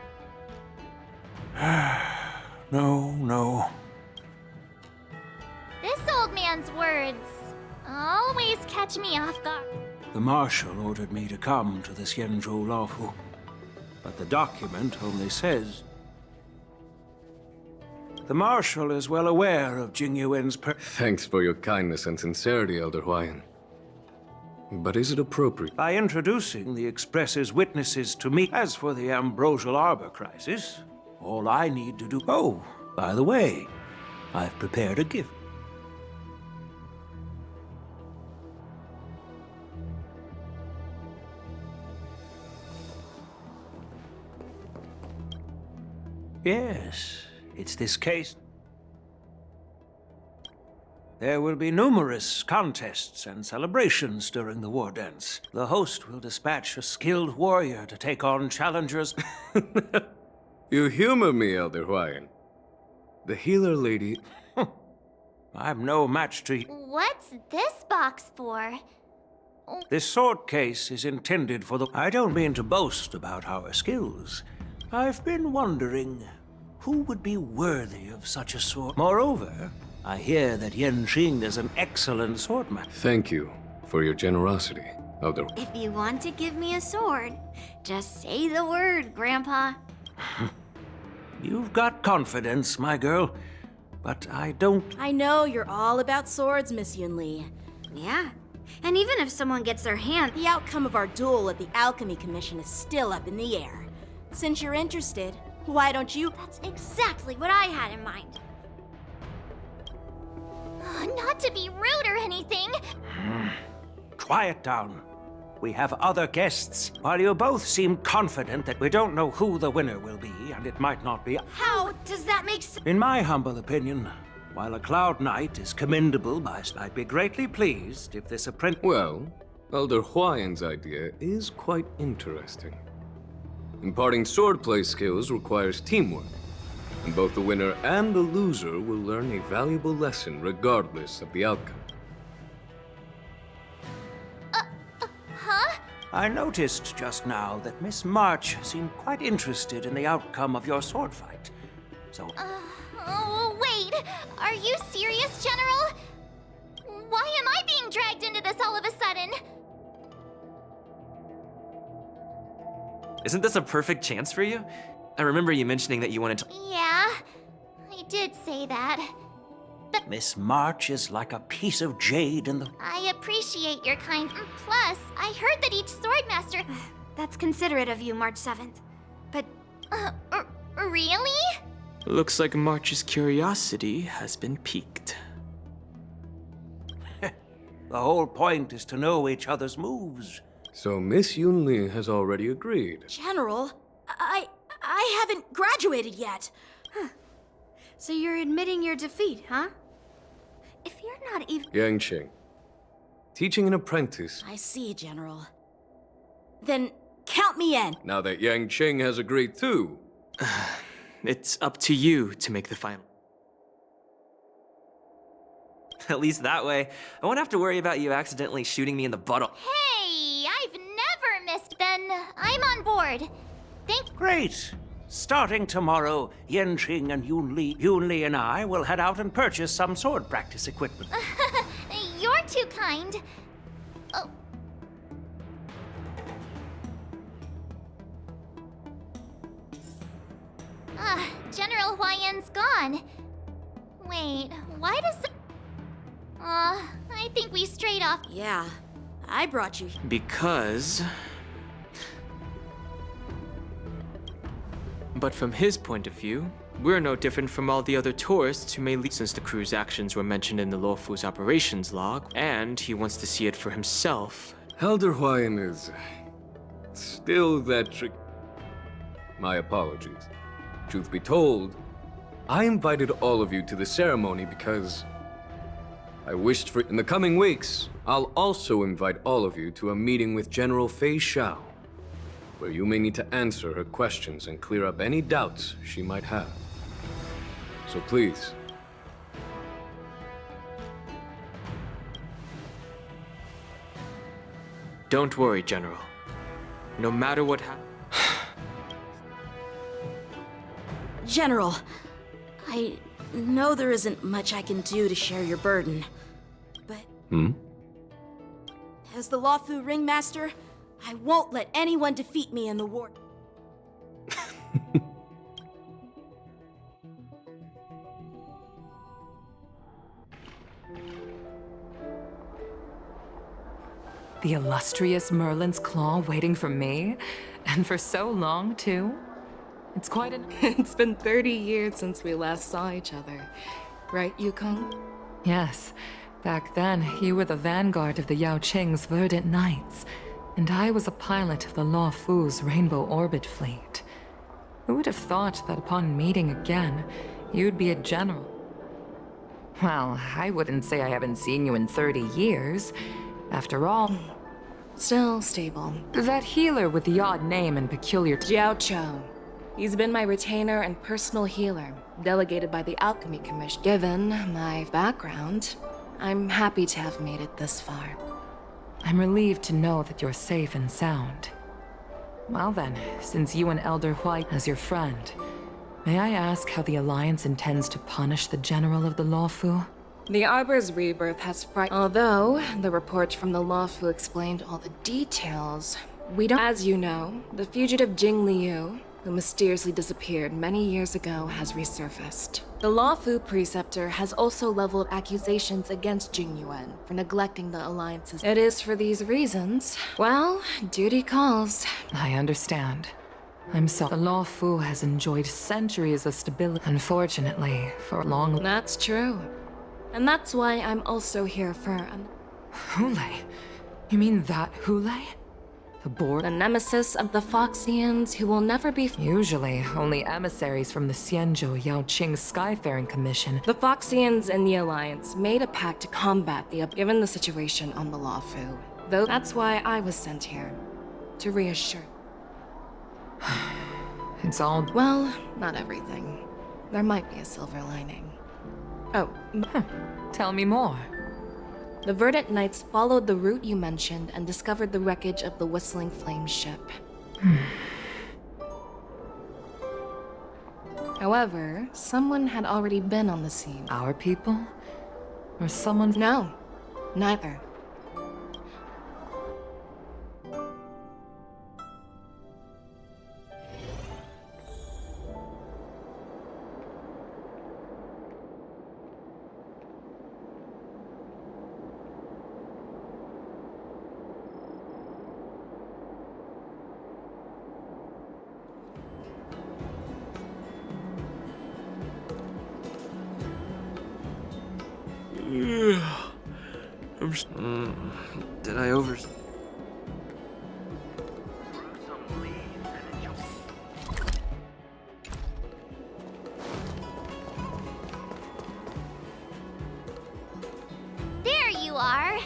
No. This old man's words always catch me off guard. The Marshal ordered me to come to the Xianzhou Laofu, but the document only says... The Marshal is well aware of Jing Yuan's Thanks for your kindness and sincerity, Elder Hwyan. But is it appropriate? By introducing the Express's witnesses to me. As for the Ambrosial Arbor crisis, all I need to do... Oh, by the way, I've prepared a gift. Yes, it's this case. There will be numerous contests and celebrations during the war dance. The host will dispatch a skilled warrior to take on challengers. You humor me, Elder Hwyan. The healer lady... I'm no match to you. What's this box for? This sword case is intended for the... I don't mean to boast about our skills. I've been wondering who would be worthy of such a sword. Moreover, I hear that Yen Qing is an excellent swordman. Thank you for your generosity, Elder. If you want to give me a sword, just say the word, Grandpa. You've got confidence, my girl, but I don't... I know you're all about swords, Miss Yunli. Yeah, and even if someone gets their hand... The outcome of our duel at the Alchemy Commission is still up in the air. Since you're interested, why don't you... That's exactly what I had in mind. Not to be rude or anything. Quiet down. We have other guests. While you both seem confident that we don't know who the winner will be, and it might not be... How does that make sense? In my humble opinion, while a Cloud Knight is commendable, I'd be greatly pleased if this apprentice... Well, Elder Hwyan's idea is quite interesting. Imparting swordplay skills requires teamwork, and both the winner and the loser will learn a valuable lesson regardless of the outcome. Huh? I noticed just now that Miss March seemed quite interested in the outcome of your sword fight. So... Oh, wait! Are you serious, General? Why am I being dragged into this all of a sudden? Isn't this a perfect chance for you? I remember you mentioning that you wanted to... Yeah, I did say that. But Miss March is like a piece of jade in the... I appreciate your kind... Plus, I heard that each swordmaster... That's considerate of you, March 7th. But... really? Looks like March's curiosity has been piqued. The whole point is to know each other's moves. So Miss Yunli has already agreed. General, I haven't graduated yet. So you're admitting your defeat, huh? If you're not even... Yang Qing. Teaching an apprentice. I see, General. Then count me in. Now that Yang Qing has agreed too, It's up to you to make the final. At least that way, I won't have to worry about you accidentally shooting me in the butt. Hey, I've never missed Ben. I'm on board. Great. Starting tomorrow, Yenqing and Yunli and I will head out and purchase some sword practice equipment. You're too kind. Oh. General Huayan's gone. Wait, why does... I think we strayed off. Yeah, I brought you. Because... But from his point of view, we're no different from all the other tourists who may leave since the crew's actions were mentioned in the Luofu's operations log, and he wants to see it for himself. Elder Huayan is still that trick. My apologies. Truth be told, I invited all of you to the ceremony because I wished for... In the coming weeks, I'll also invite all of you to a meeting with General Fei Xiao, where you may need to answer her questions and clear up any doubts she might have. So please. Don't worry, General. No matter what happens... General, I know there isn't much I can do to share your burden, but... As the Luofu Ringmaster, I won't let anyone defeat me in the war. The illustrious Merlin's Claw waiting for me? And for so long, too? It's quite an... It's been 30 years since we last saw each other. Right, Yukong? Yes. Back then, you were the vanguard of the Yao Qing's Verdant Knights, and I was a pilot of the Luofu's Rainbow Orbit Fleet. Who would have thought that upon meeting again, you'd be a general? Well, I wouldn't say I haven't seen you in 30 years. After all... Still stable. That healer with the odd name and peculiar... Jiao Chou. He's been my retainer and personal healer, delegated by the Alchemy Commission. Given my background, I'm happy to have made it this far. I'm relieved to know that you're safe and sound. Well then, since you and Elder White as your friend, may I ask how the Alliance intends to punish the General of the Luofu? The Arbor's rebirth has frightened... Although the report from the Luofu explained all the details, we don't... As you know, the fugitive Jing Liu, who mysteriously disappeared many years ago, has resurfaced. The Luofu preceptor has also leveled accusations against Jing Yuan for neglecting the Alliance's... It is for these reasons. Well, duty calls. I understand. I'm sorry. The Luofu has enjoyed centuries of stability. Unfortunately, for long... That's true. And that's why I'm also here for... Hule? You mean that Hule? The board? The nemesis of the Foxians who will never be... Usually, only emissaries from the Xianzhou Yao Qing Skyfaring Commission. The Foxians and the Alliance made a pact to combat given the situation on the Luofu. Though that's why I was sent here. To reassure... It's all... Well, not everything. There might be a silver lining. Oh. Tell me more. The Verdant Knights followed the route you mentioned and discovered the wreckage of the Whistling Flame ship. However, someone had already been on the scene. Our people? Or someone... No, neither. Did I over... There you are.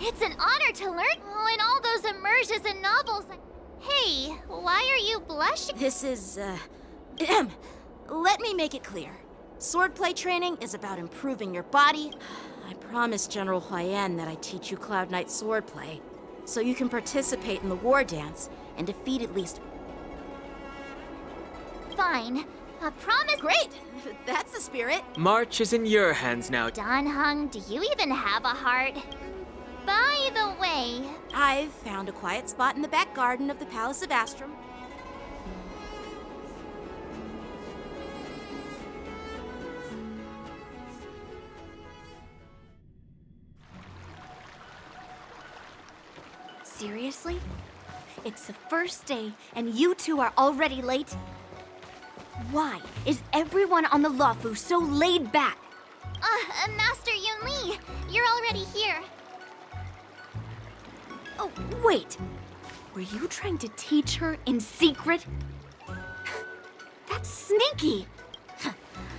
It's an honor to learn. Oh, in all those immersions and novels. Hey, why are you blushing? This is, let me make it clear. Swordplay training is about improving your body. I promised General Huayan that I'd teach you Cloud Knight swordplay, so you can participate in the war dance and defeat at least... Fine. A promise. Great! That's the spirit. March is in your hands now. Dan Heng, do you even have a heart? By the way... I've found a quiet spot in the back garden of the Palace of Astrum. Seriously? It's the first day, and you two are already late? Why is everyone on the Luofu so laid back? Master Yun Li, you're already here. Oh, wait. Were you trying to teach her in secret? That's sneaky.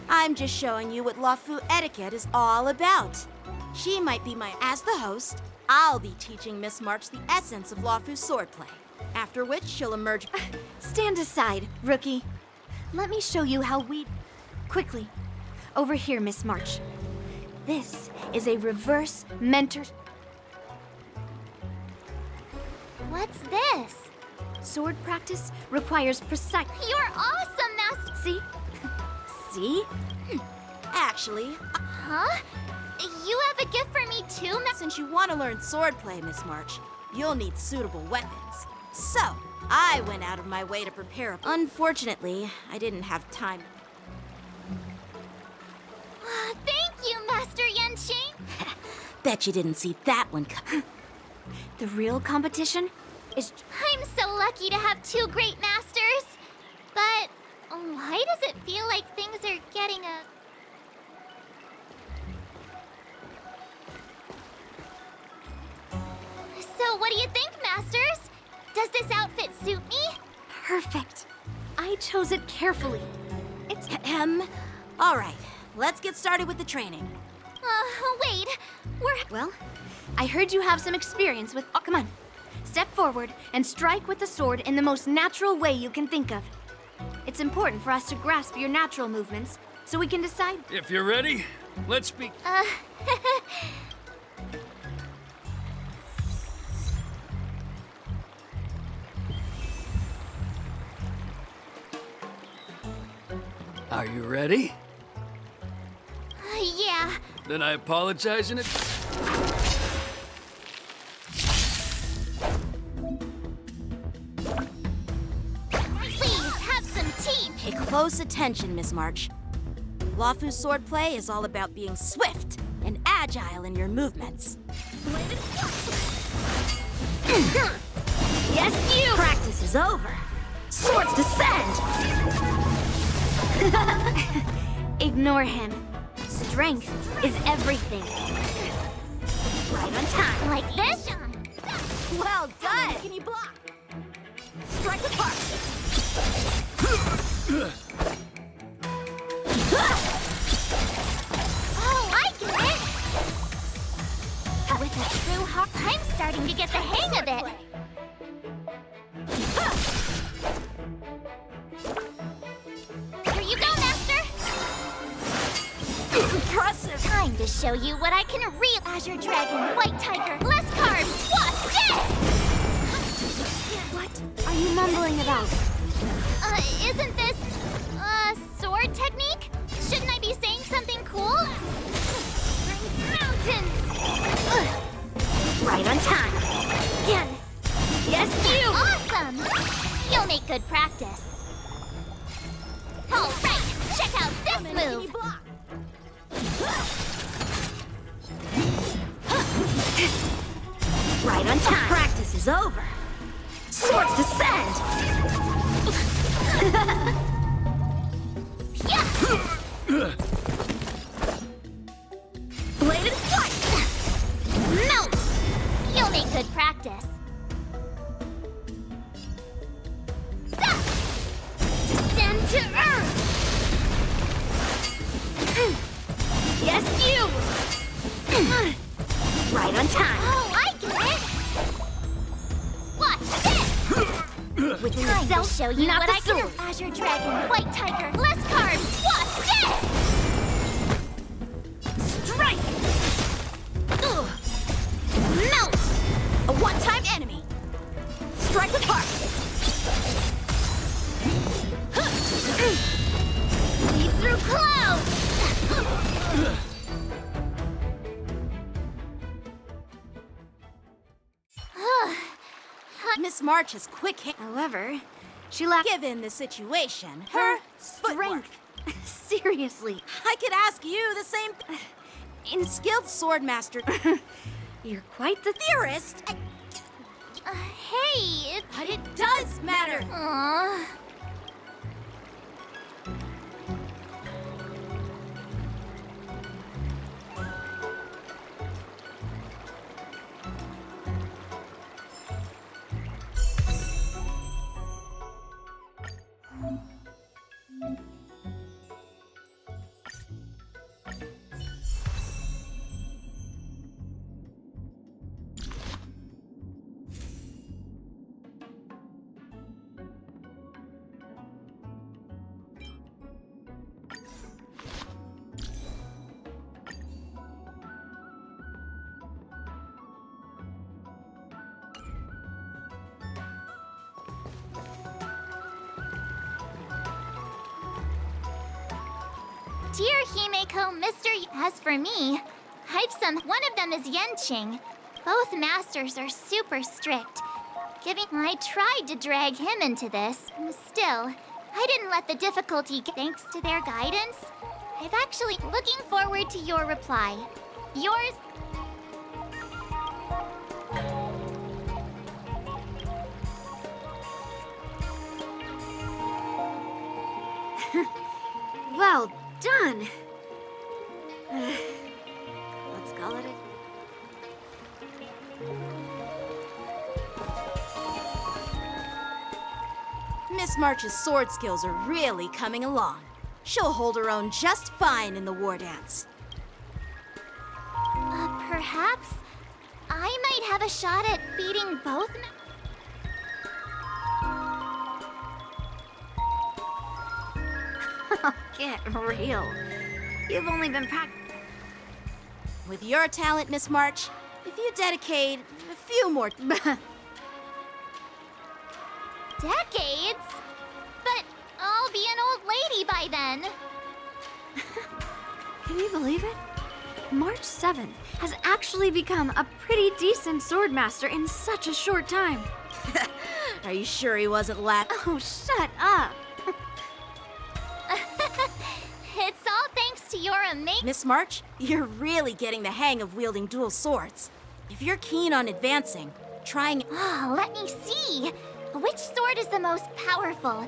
I'm just showing you what Luofu etiquette is all about. She might be as the host, I'll be teaching Miss March the essence of Luofu swordplay. After which she'll emerge... Stand aside, rookie. Let me show you how we... Quickly. Over here, Miss March. This is a reverse mentor... What's this? Sword practice requires precise... You're awesome, Master! See? See? Actually... Huh? You have a gift for me too, Since you want to learn swordplay, Miss March, you'll need suitable weapons. So, I went out of my way to prepare. Unfortunately, I didn't have time. Thank you, Master Yanqing! Bet you didn't see that one coming. The real competition is... I'm so lucky to have two great masters! But why does it feel like things are getting a... So what do you think, Masters? Does this outfit suit me? Perfect. I chose it carefully. It's... All right, let's get started with the training. Wait. Well, I heard you have some experience with... Oh, come on. Step forward and strike with the sword in the most natural way you can think of. It's important for us to grasp your natural movements, so we can decide... If you're ready, let's be... Are you ready? Yeah. Then I apologize in advance. Please, have some tea! Pay close attention, Miss March. Luofu swordplay is all about being swift and agile in your movements. Yes, you! Practice is over. Swords descend! Ignore him. Strength is everything. Right on time. Like this? Well done! Can you block? Strike apart! Oh, I get it! With a true heart, I'm starting to get the hang of it. Here you go, Master! Impressive! Time to show you what I can real Azure Dragon, White Tiger, less carbs, watch this! What are you mumbling about? Isn't this, sword technique? Shouldn't I be saying something cool? Mountains! Right on time. Again! Yes, you! Awesome! You'll make good practice. All right, check out this move! Right on time. Practice is over. Swords descend! Bladed flight! Melt! You'll make good practice. Descend to earth! Yes, you! Right on time. Oh, I I'll show you Not what the I can. sword. Azure Dragon, White Tiger, less cards. What's this? Strike! Ugh. Melt! A one-time enemy. Strike apart. Lead through clouds! Miss March is quick. However, she lacked. Given the situation, Her strength. Seriously. I could ask you the same. In skilled sword master. You're quite the theorist. Hey, But it does matter. Aww. Dear Himeko, Mr. As for me, I've some. One of them is Yenqing. Both masters are super strict. I tried to drag him into this. Still, I didn't let the difficulty get thanks to their guidance. I've actually looking forward to your reply. Yours. Well done. Let's call it a... Miss March's sword skills are really coming along. She'll hold her own just fine in the war dance. Perhaps I might have a shot at beating both. Get real. You've only been practicing. With your talent, Miss March, if you dedicate a few more... Decades? But I'll be an old lady by then. Can you believe it? March 7th has actually become a pretty decent swordmaster in such a short time. Are you sure he wasn't laughing? Oh, shut up. It's all thanks to your amazing... Miss March, you're really getting the hang of wielding dual swords. If you're keen on advancing, trying... Let me see. Which sword is the most powerful?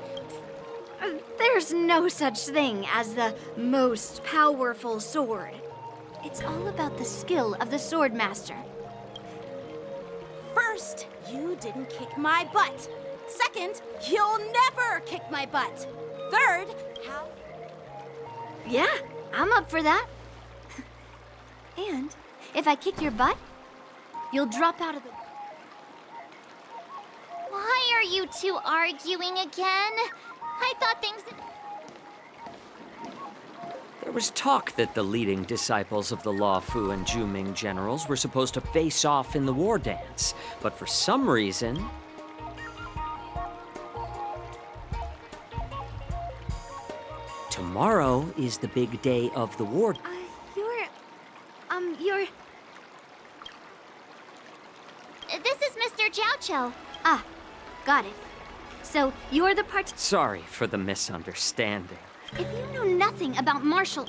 There's no such thing as the most powerful sword. It's all about the skill of the swordmaster. First, you didn't kick my butt. Second, you'll never kick my butt. Third, how... Yeah, I'm up for that. And if I kick your butt, you'll drop out of the... Why are you two arguing again? I thought things... There was talk that the leading disciples of the Law Fu and Zhuming generals were supposed to face off in the war dance, but for some reason... Tomorrow is the big day of the war. You're... This is Mr. Jiaoqiu. Ah, got it. So, you're the Sorry for the misunderstanding. If you know nothing about martial...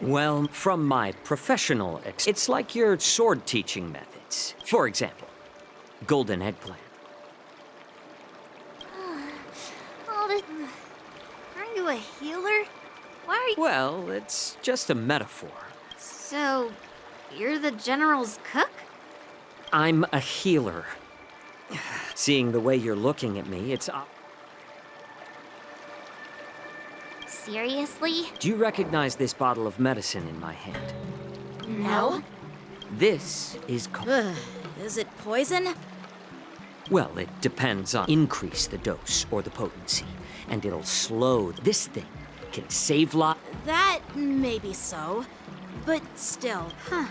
Well, from my professional it's like your sword teaching methods. For example, golden eggplant. All this... Aren't you a healer? Why are you... Well, it's just a metaphor. So, you're the general's cook? I'm a healer. Seeing the way you're looking at me, it's... Seriously? Do you recognize this bottle of medicine in my hand? No. This is... Is it poison? Well, it depends on increase the dose or the potency, and it'll slow. This thing can save That may be so, but still. Huh.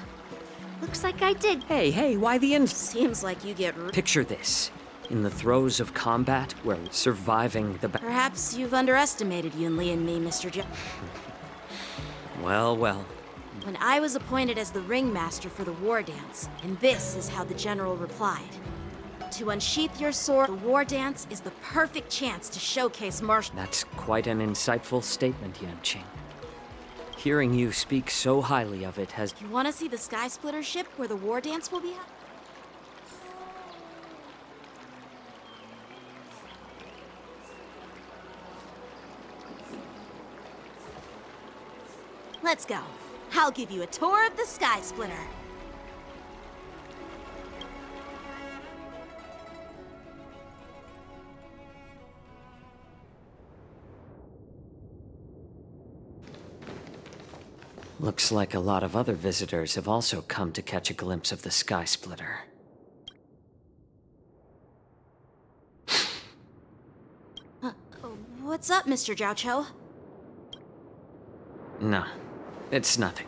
Looks like I did. Hey, why the end? Seems like you get... Picture this. In the throes of combat, where surviving the... Perhaps you've underestimated Yunli and me, Mr. Well. When I was appointed as the ringmaster for the war dance, and this is how the general replied. To unsheath your sword, the war dance is the perfect chance to showcase martial... That's quite an insightful statement, Yanqing. Hearing you speak so highly of it has... You want to see the Sky Splitter ship where the war dance will be held? Let's go. I'll give you a tour of the Sky Splitter. Looks like a lot of other visitors have also come to catch a glimpse of the Sky Splitter. What's up, Mr. Zhao Cho? No, it's nothing.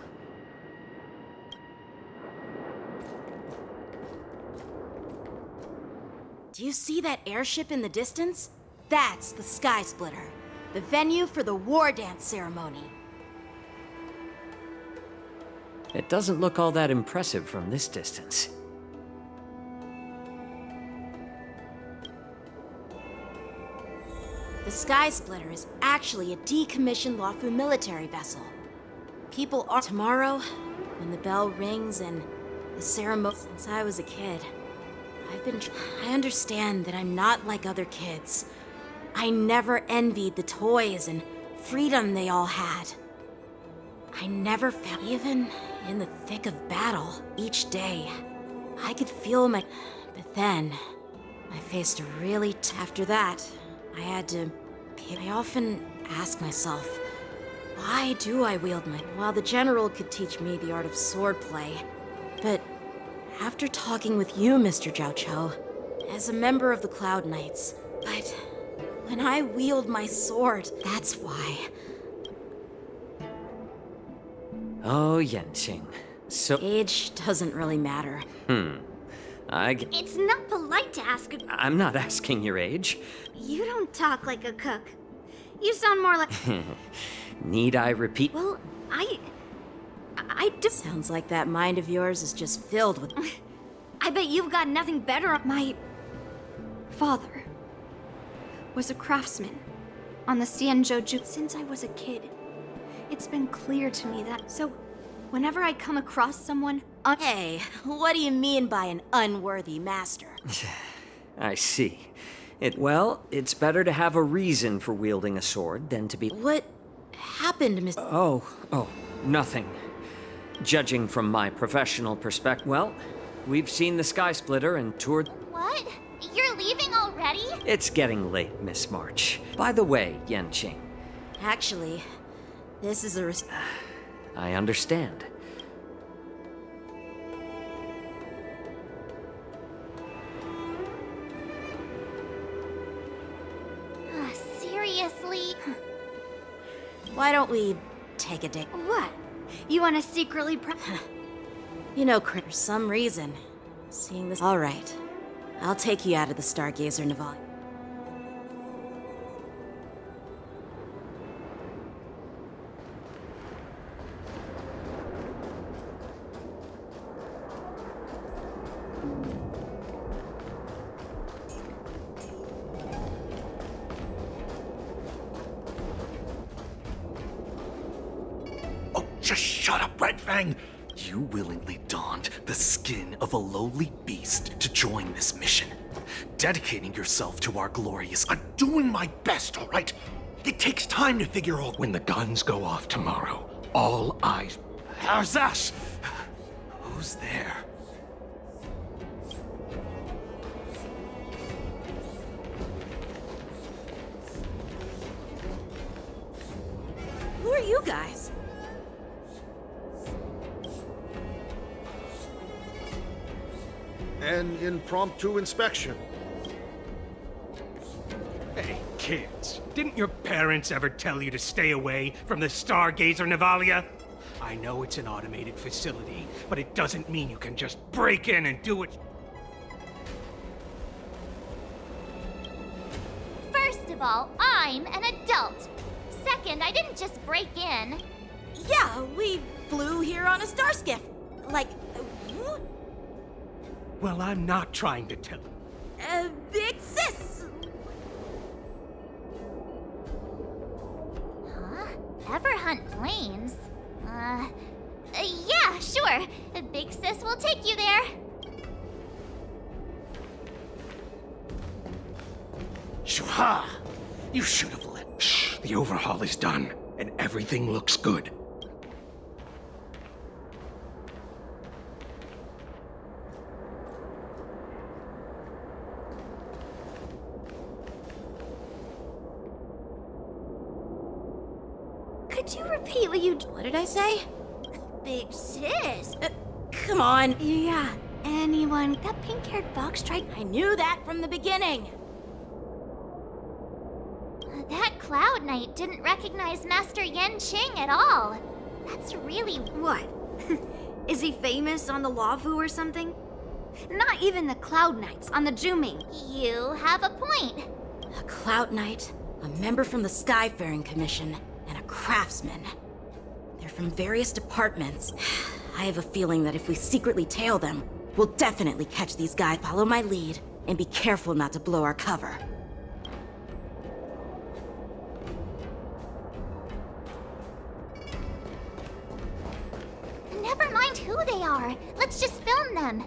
Do you see that airship in the distance? That's the Sky Splitter, the venue for the war dance ceremony. It doesn't look all that impressive from this distance. The Sky Splitter is actually a decommissioned Luofu military vessel. People are... Tomorrow, when the bell rings and the ceremony... Since I was a kid, I understand that I'm not like other kids. I never envied the toys and freedom they all had. I never felt... Even in the thick of battle, each day, I could feel my... But then, I faced a really... After that, I had to... I often ask myself, why do I wield my... While the general could teach me the art of swordplay, but after talking with you, Mr. Zhao Cho, as a member of the Cloud Knights, but when I wield my sword, that's why. Oh, Yanqing. So... Age doesn't really matter. It's not polite to ask a... I'm not asking your age. You don't talk like a cook. You sound more like... Need I repeat? Well, I do... Sounds like that mind of yours is just filled with... I bet you've got nothing better. My father was a craftsman on the Xianzhou. Since I was a kid, it's been clear to me that... So, whenever I come across someone... Hey, what do you mean by an unworthy master? I see. Well, it's better to have a reason for wielding a sword than to be... What happened, Mr. Oh, nothing. Judging from my professional perspective, well, we've seen the Sky Splitter and toured... What? You're leaving already? It's getting late, Miss March. By the way, Yanqing. Actually, this is a... I understand. Seriously? Why don't we take a date? What? You want to secretly You know, for some reason, seeing this... All right. I'll take you out of the Stargazer Naval. Just shut up, Red Fang! You willingly donned the skin of a lowly beast to join this mission. Dedicating yourself to our glorious... I'm doing my best, all right? It takes time to figure out when the guns go off tomorrow. All eyes... How's that? Who's there? Who are you guys? An impromptu inspection. kids. Didn't your parents ever tell you to stay away from the Stargazer Navalia? I know it's an automated facility, but it doesn't mean you can just break in and do it. First of all, I'm an adult. Second, I didn't just break in. Yeah, we flew here on a star skiff. Like, Well, I'm not trying to tell. Big sis! Huh? Ever hunt planes? Yeah, sure. Big sis will take you there. Shuha! You should have let. Shh, the overhaul is done, and everything looks good. Could you repeat what did I say? Big sis. Come on. Yeah, anyone. That pink-haired fox tried. I knew that from the beginning. That Cloud Knight didn't recognize Master Yen Qing at all. That's really... What? Is he famous on the Lavu or something? Not even the Cloud Knights on the Juming. You have a point. A Cloud Knight, a member from the Skyfaring Commission, and a craftsman. They're from various departments. I have a feeling that if we secretly tail them, we'll definitely catch these guys. Follow my lead, and be careful not to blow our cover. Never mind who they are. Let's just film them.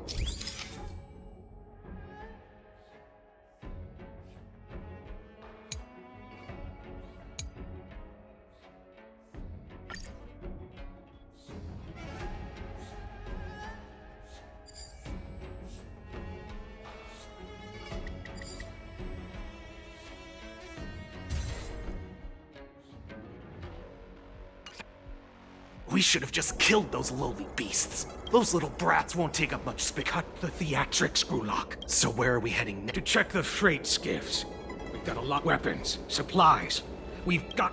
We should have just killed those lowly beasts. Those little brats won't take up much space. Cut the theatrics, Gulak. So where are we heading next? To check the freight skiffs. We've got a lot of weapons, supplies. We've got...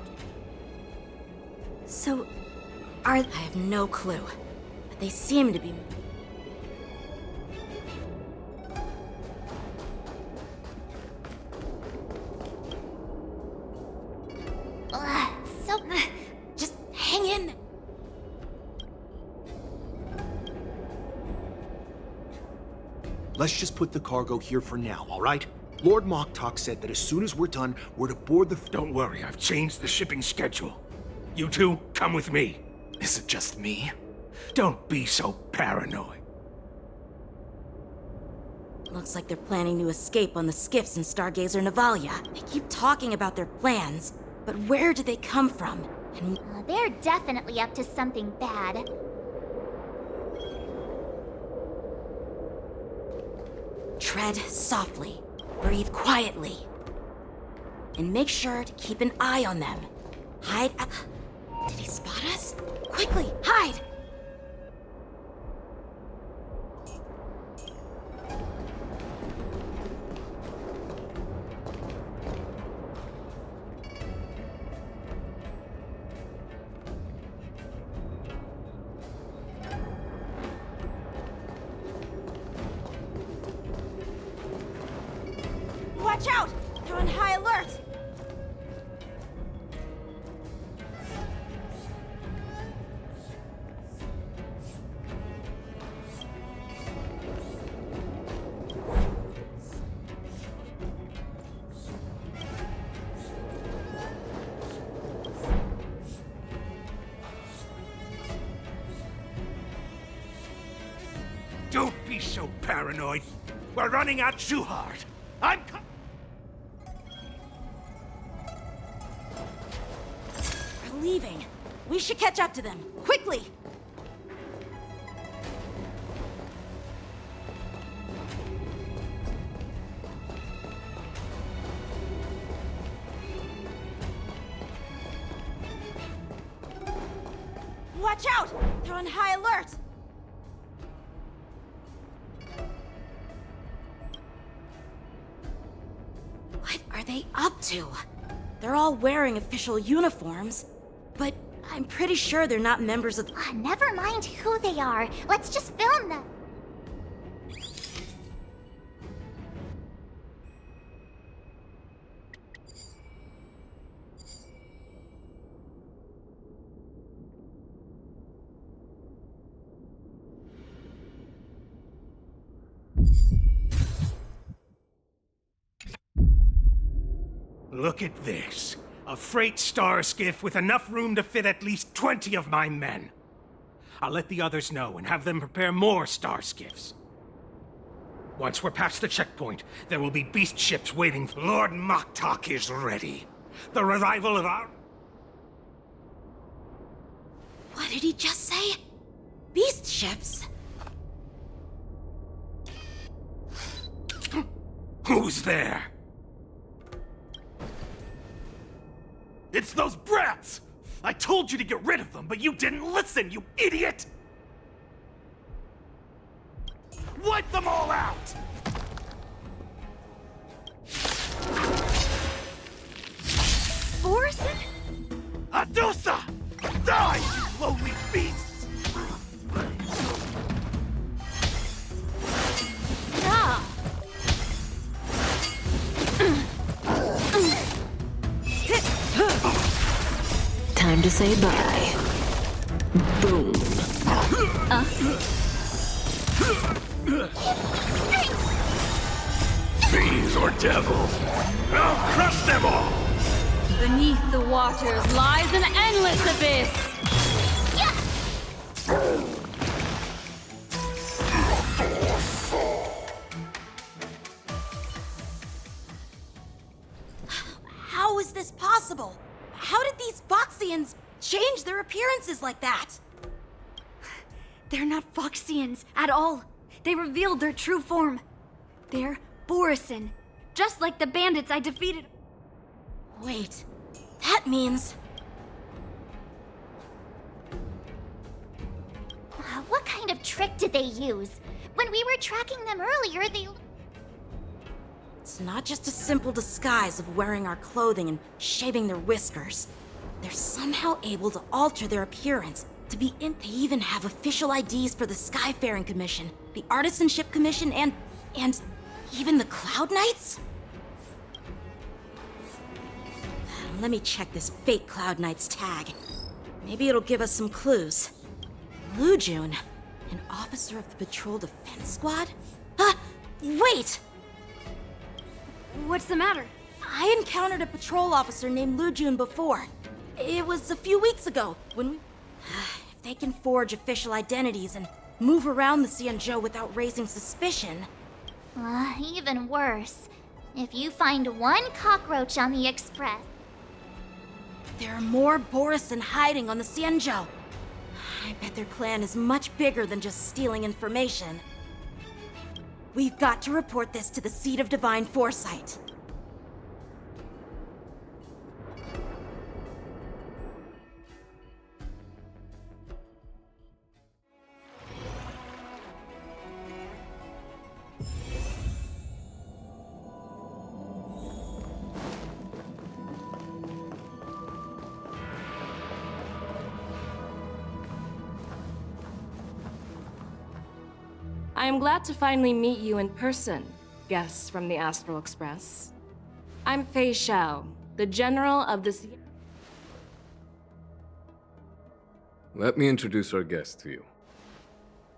So, I have no clue, but they seem to be... Just hang in. Let's just put the cargo here for now, all right? Lord Moktok said that as soon as we're done, we're to board the... Don't worry, I've changed the shipping schedule. You two, come with me. Is it just me? Don't be so paranoid. Looks like they're planning to escape on the skiffs in Stargazer Navalia. They keep talking about their plans, but where did they come from? And They're definitely up to something bad. tread softly, breathe quietly, and make sure to keep an eye on them. Hide. Did he spot us? Quickly, hide! Watch out! They're on high alert! Don't be so paranoid. We're running out too hard. We're leaving. We should catch up to them. Quickly! Watch out! They're on high alert! What are they up to? They're all wearing official uniforms, but I'm pretty sure they're not members of the... Never mind who they are. Let's just film them. Look at this. A freight star skiff with enough room to fit at least 20 of my men. I'll let the others know and have them prepare more star skiffs. Once we're past the checkpoint, there will be beast ships waiting. Lord Moktok is ready. The revival of our... What did he just say? Beast ships? Who's there? It's those brats! I told you to get rid of them, but you didn't listen, you idiot! Wipe them all out! Borison? Adusa! Die, you lowly beasts! Ah! Time to say bye. Boom. Fiends or devils, I'll crush them all! Beneath the waters lies an endless abyss! How is this possible? How did these Foxians change their appearances like that? They're not Foxians at all. They revealed their true form. They're Borison, just like the bandits I defeated. Wait, that means... What kind of trick did they use? When we were tracking them earlier, they... It's not just a simple disguise of wearing our clothing and shaving their whiskers. They're somehow able to alter their appearance to be in... They even have official IDs for the Skyfaring Commission, the Artisanship Commission, and even the Cloud Knights? Let me check this fake Cloud Knight's tag. Maybe it'll give us some clues. Lujun, an officer of the Patrol Defense Squad? Wait! What's the matter? I encountered a patrol officer named Lujun before. It was a few weeks ago, when we... If they can forge official identities and move around the Xianzhou without raising suspicion... Even worse. If you find one cockroach on the Express... There are more Borison hiding on the Xianzhou. I bet their plan is much bigger than just stealing information. We've got to report this to the Seat of Divine Foresight. I am glad to finally meet you in person, guests from the Astral Express. I'm Fei Xiao, the General of the... Let me introduce our guest to you.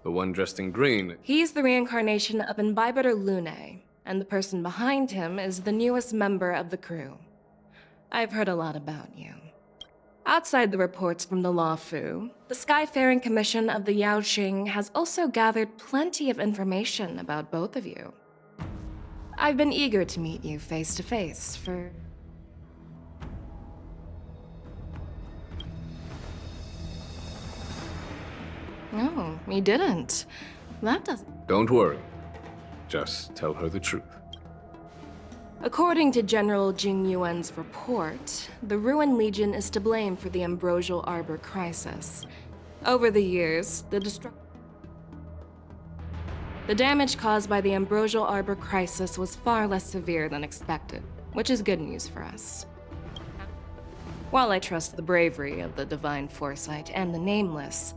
The one dressed in green. He's the reincarnation of Imbibitor Lune, and the person behind him is the newest member of the crew. I've heard a lot about you. Outside the reports from the Law Fu, the Skyfaring Commission of the Yaoqing has also gathered plenty of information about both of you. I've been eager to meet you face to face for... No, he didn't. That doesn't... Don't worry. Just tell her the truth. According to General Jing Yuan's report, the Ruin Legion is to blame for the Ambrosial Arbor crisis. Over the years, the damage caused by the Ambrosial Arbor crisis was far less severe than expected, which is good news for us. While I trust the bravery of the Divine Foresight and the Nameless,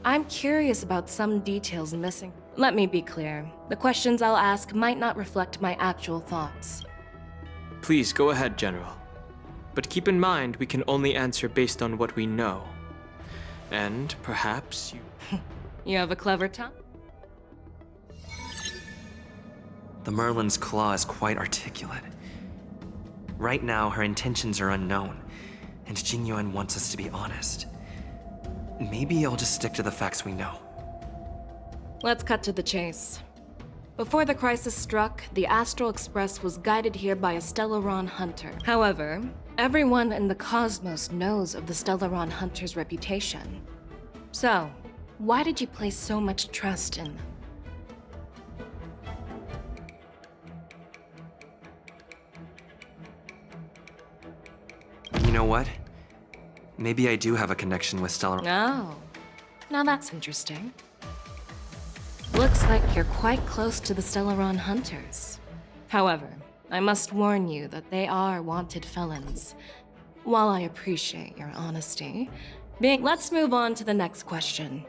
I'm curious about some details missing. Let me be clear. The questions I'll ask might not reflect my actual thoughts. Please go ahead, General. But keep in mind, we can only answer based on what we know. And perhaps you... You have a clever tongue? The Merlin's claw is quite articulate. Right now, her intentions are unknown, and Jingyuan wants us to be honest. Maybe I'll just stick to the facts we know. Let's cut to the chase. Before the crisis struck, the Astral Express was guided here by a Stellaron hunter. However, everyone in the cosmos knows of the Stellaron hunter's reputation. So, why did you place so much trust in them? You know what? Maybe I do have a connection with Stellar. Oh, now that's interesting. Looks like you're quite close to the Stellaron hunters. However, I must warn you that they are wanted felons. While I appreciate your honesty, let's move on to the next question.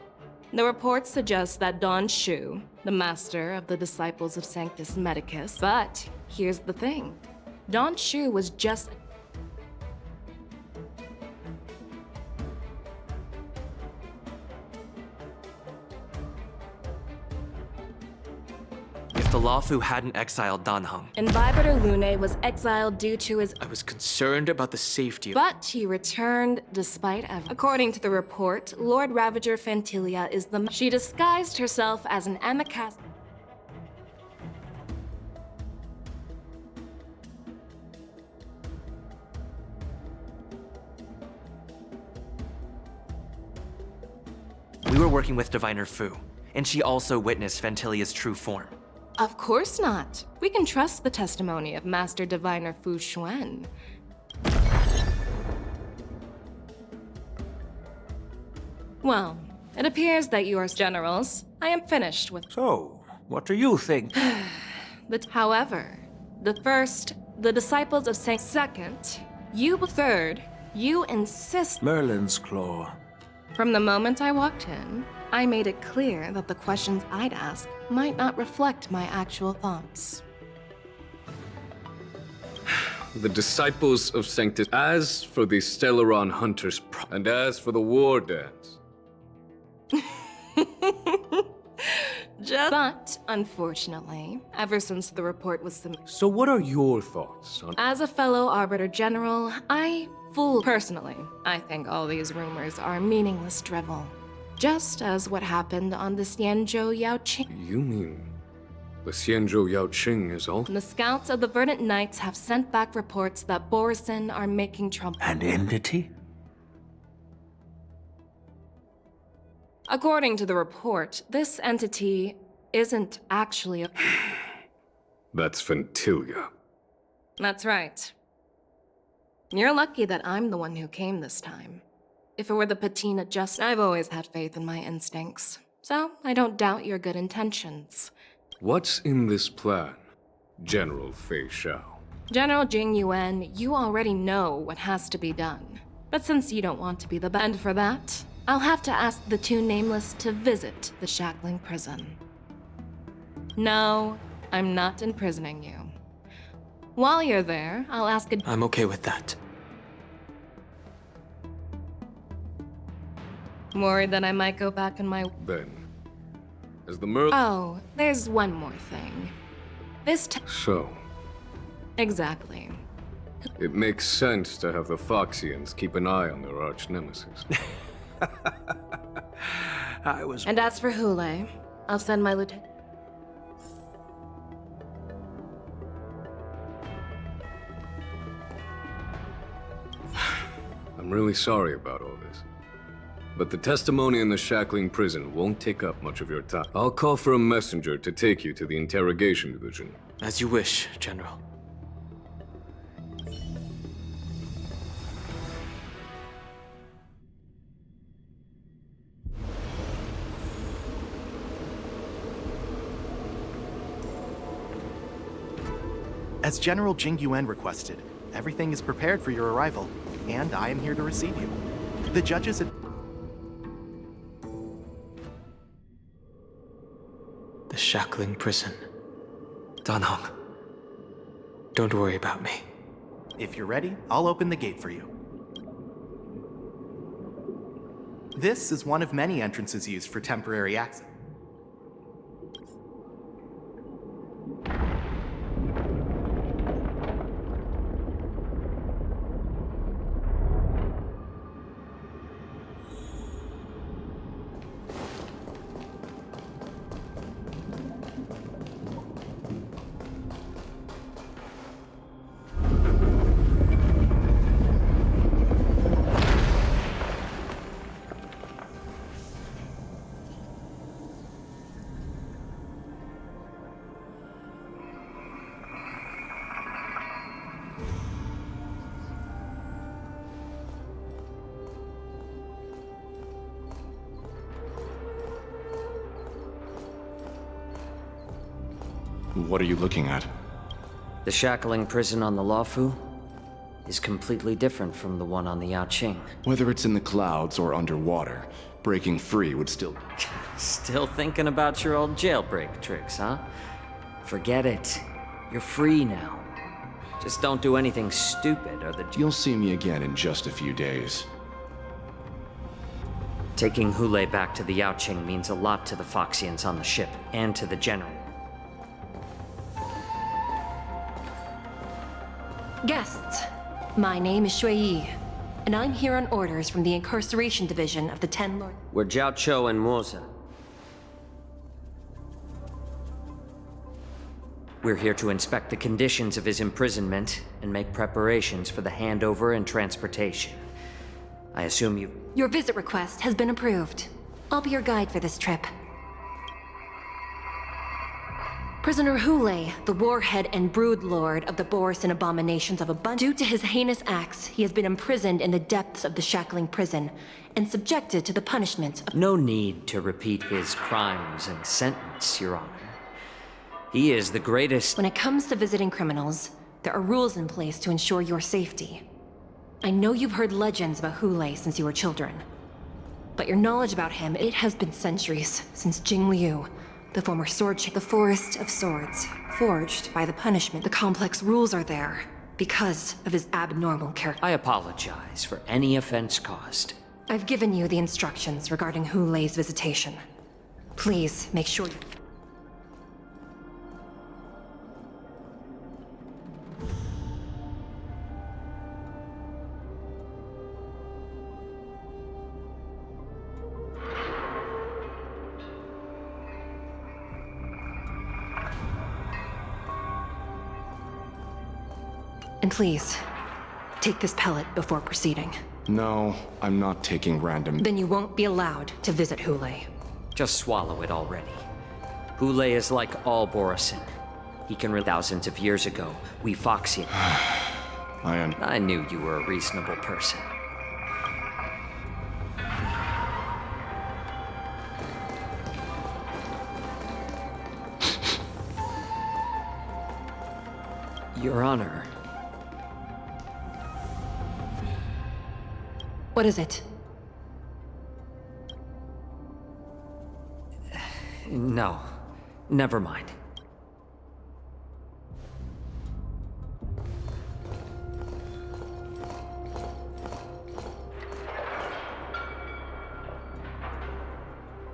The reports suggest that Don Shu, the master of the Disciples of Sanctus Medicus, but here's the thing. Don Shu was just... If the Luofu hadn't exiled Dan Heng, Imbibitor Lune was exiled due to his... I was concerned about the safety of... But he returned despite everything. According to the report, Lord Ravager Fantilia is the... She disguised herself as an Amicas... we were working with Diviner Fu, and she also witnessed Fantilia's true form. Of course not. We can trust the testimony of Master Diviner Fu Xuan. Well, it appears that you are generals. I am finished with... So, what do you think? However, the Disciples of Saint... Second, third, you insist... Merlin's claw. From the moment I walked in, I made it clear that the questions I'd ask might not reflect my actual thoughts. The Disciples of Sanctus. As for the Stellaron Hunters, and as for the War Dance. But, unfortunately, ever since the report was submitted... So what are your thoughts on... As a fellow Arbiter General, Personally, I think all these rumors are meaningless drivel. Just as what happened on the Xianzhou Yaoqing. You mean the Xianzhou Yaoqing is all? The scouts of the Verdant Knights have sent back reports that Borisin are making trouble. An entity? According to the report, this entity isn't actually a... That's Fantilia. That's right. You're lucky that I'm the one who came this time. If it were the patina I've always had faith in my instincts, so I don't doubt your good intentions. What's in this plan, General Fei Xiao? General Jing Yuan, you already know what has to be done. But since you don't want to be the band for that, I'll have to ask the two Nameless to visit the Shackling prison. No, I'm not imprisoning you. While you're there, I'll ask a... I'm okay with that. Worried that I might go back in my... Then, as the Merl... Oh, there's one more thing. So? Exactly. It makes sense to have the Foxians keep an eye on their arch-nemesis. And as for Hule, I'll send my lieutenant... I'm really sorry about all this. But the testimony in the Shackling prison won't take up much of your time. I'll call for a messenger to take you to the interrogation division. As you wish, General. As General Jing Yuan requested, everything is prepared for your arrival. and I am here to receive you. The judges had... The shackling prison. Danhong. Don't worry about me. If you're ready, I'll open the gate for you. This is one of many entrances used for temporary access. What are you looking at? The shackling prison on the Luofu is completely different from the one on the Yaoqing. Whether it's in the clouds or underwater, breaking free would still... Still thinking about your old jailbreak tricks, huh? Forget it. You're free now. Just don't do anything stupid or the... You'll see me again in just a few days. Taking Hulei back to the Yaoqing means a lot to the Foxians on the ship, and to the General. Guests, my name is Shui Yi, and I'm here on orders from the Incarceration Division of the Ten Lord. We're Jiao Chou and Moza. We're here to inspect the conditions of his imprisonment and make preparations for the handover and transportation. I assume you... Your visit request has been approved. I'll be your guide for this trip. Prisoner Hulei, the warhead and brood lord of the Borisin abominations of abundance. Due to his heinous acts, he has been imprisoned in the depths of the shackling prison and subjected to the punishment of... No need to repeat his crimes and sentence, Your Honor. He is the greatest... When it comes to visiting criminals, there are rules in place to ensure your safety. I know you've heard legends about Hulei since you were children. But your knowledge about him, it has been centuries since Jing Liu, the former sword chief, the Forest of Swords, forged by the punishment. The complex rules are there because of his abnormal character. I apologize for any offense caused. I've given you the instructions regarding Hulei's visitation. Please make sure you... And please, take this pellet before proceeding. No, I'm not taking random... Then you won't be allowed to visit Hulei. Just swallow it already. Hulei is like all Borisin. He can thousands of years ago, we Foxian... I knew you were a reasonable person. Your Honor... What is it? No. Never mind.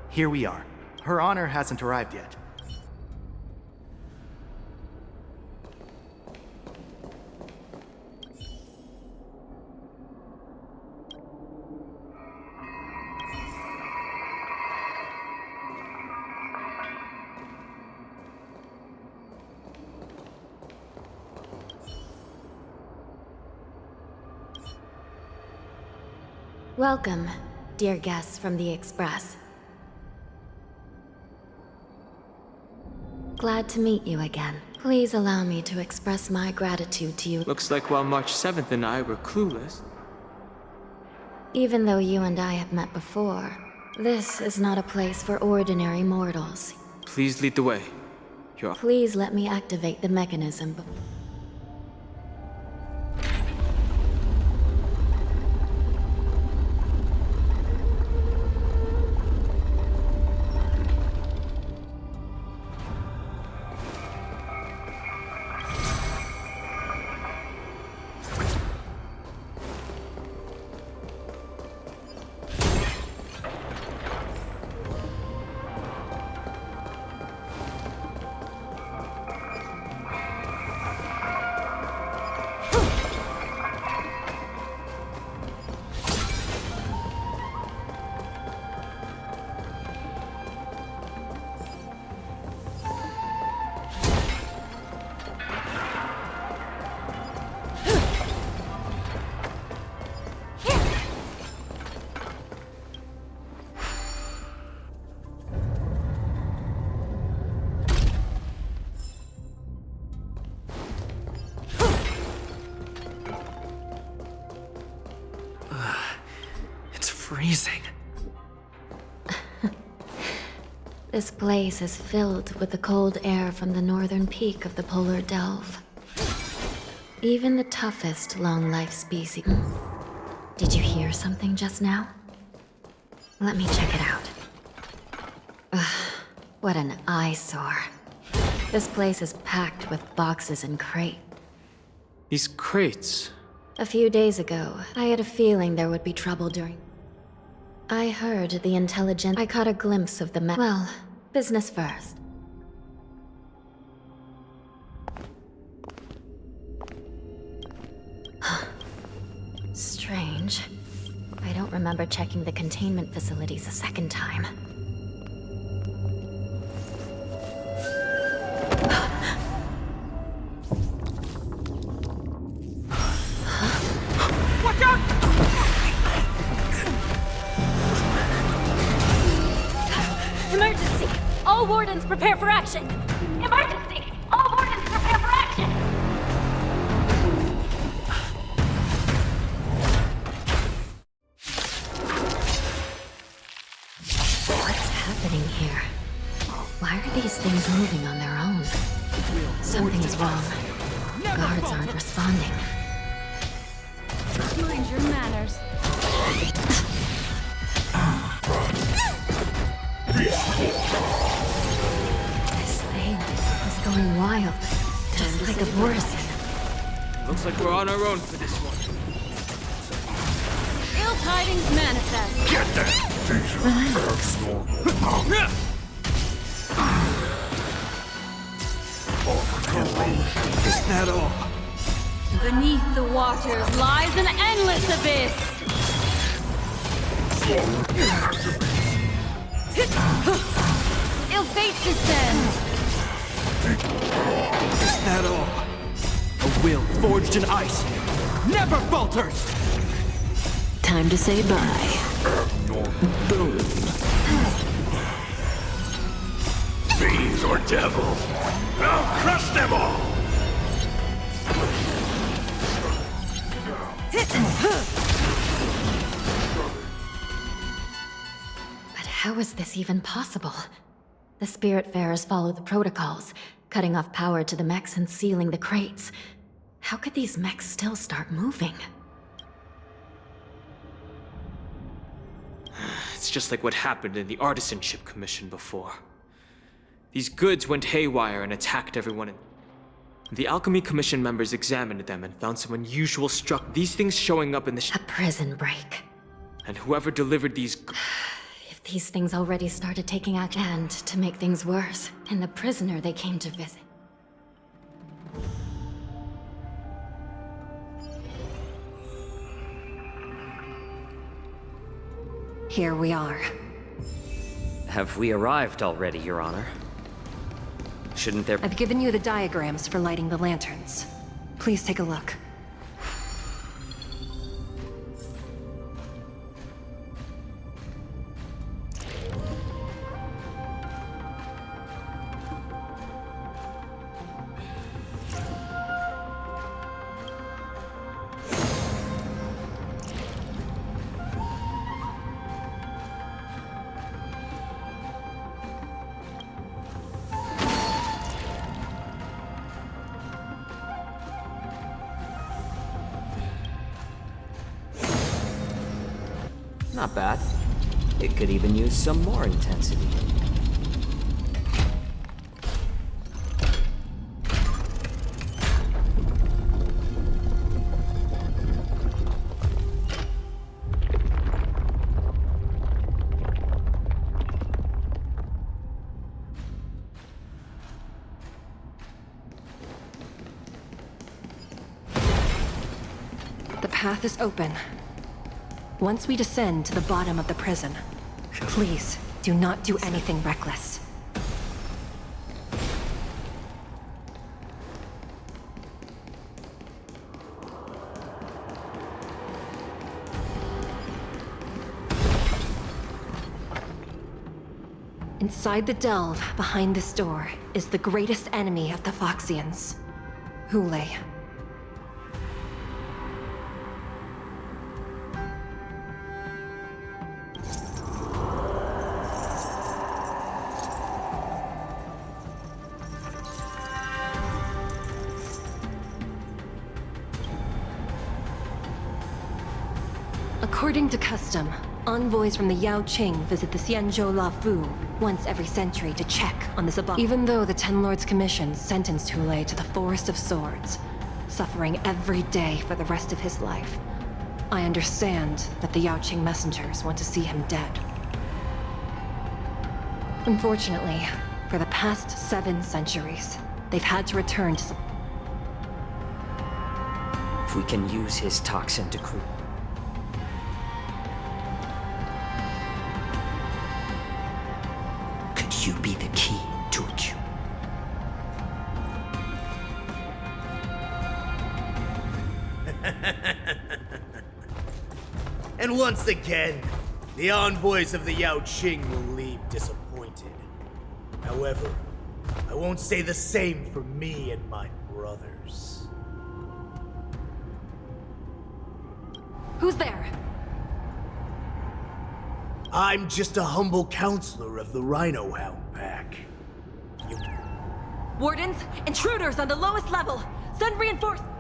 Here we are. Her Honor hasn't arrived yet. Welcome, dear guests from the Express. Glad to meet you again. Please allow me to express my gratitude to you. Looks like while March 7th and I were clueless. Even though you and I have met before, this is not a place for ordinary mortals. Please lead the way. Please let me activate the mechanism. amazing. This place is filled with the cold air from the northern peak of the polar delve. Even the toughest long-life species. Did you hear something just now? Let me check it out. Ugh, what an eyesore. This place is packed with boxes and crates. These crates? A few days ago, I had a feeling there would be trouble during... I heard the intelligence... I caught a glimpse of the Well, business first. Strange. I don't remember checking the containment facilities a second time. Watch out! Emergency! All wardens prepare for action! Emergency! All wardens prepare for action! What's happening here? Why are these things moving on their own? Something's wrong. Guards aren't responding. Mind your manners. This thing is going wild, just like a Borison. Looks like we're on our own for this one. Ill tidings manifest. Get that! Relax. Is that all? Beneath the waters lies an endless abyss. Ill fate descends. Is that all? A will forged in ice never falters! Time to say bye. Boom. Fiends or devils, I'll crush them all! But how is this even possible? The Spiritfarers follow the protocols, cutting off power to the mechs and sealing the crates. How could these mechs still start moving? It's just like what happened in the Artisanship Commission before. These goods went haywire and attacked everyone. The Alchemy Commission members examined them and found some unusual these things showing up in the A prison break. And whoever delivered these If these things already started taking action, and to make things worse, and the prisoner they came to visit. Here we are. Have we arrived already, Your Honor? Shouldn't there... I've given you the diagrams for lighting the lanterns. Please take a look. Not bad. It could even use some more intensity. The path is open. Once we descend to the bottom of the prison, please do not do anything reckless. Inside the delve, behind this door, is the greatest enemy of the Foxians, Hule. According to custom, envoys from the Yao Qing visit the Xianzhou La Fu once every century to check on this abomination. Even though the Ten Lords Commission sentenced Hu Lei to the Forest of Swords, suffering every day for the rest of his life, I understand that the Yao Qing messengers want to see him dead. Unfortunately, for the past 7 centuries, they've had to return to some... If we can use his toxin to create... Could you be the key, Tuju? And once again, the envoys of the Yao Qing will leave disappointed. However, I won't say the same for me and my brothers. Who's there? I'm just a humble counselor of the Rhino Hound Pack. Wardens, intruders on the lowest level! Send reinforcements!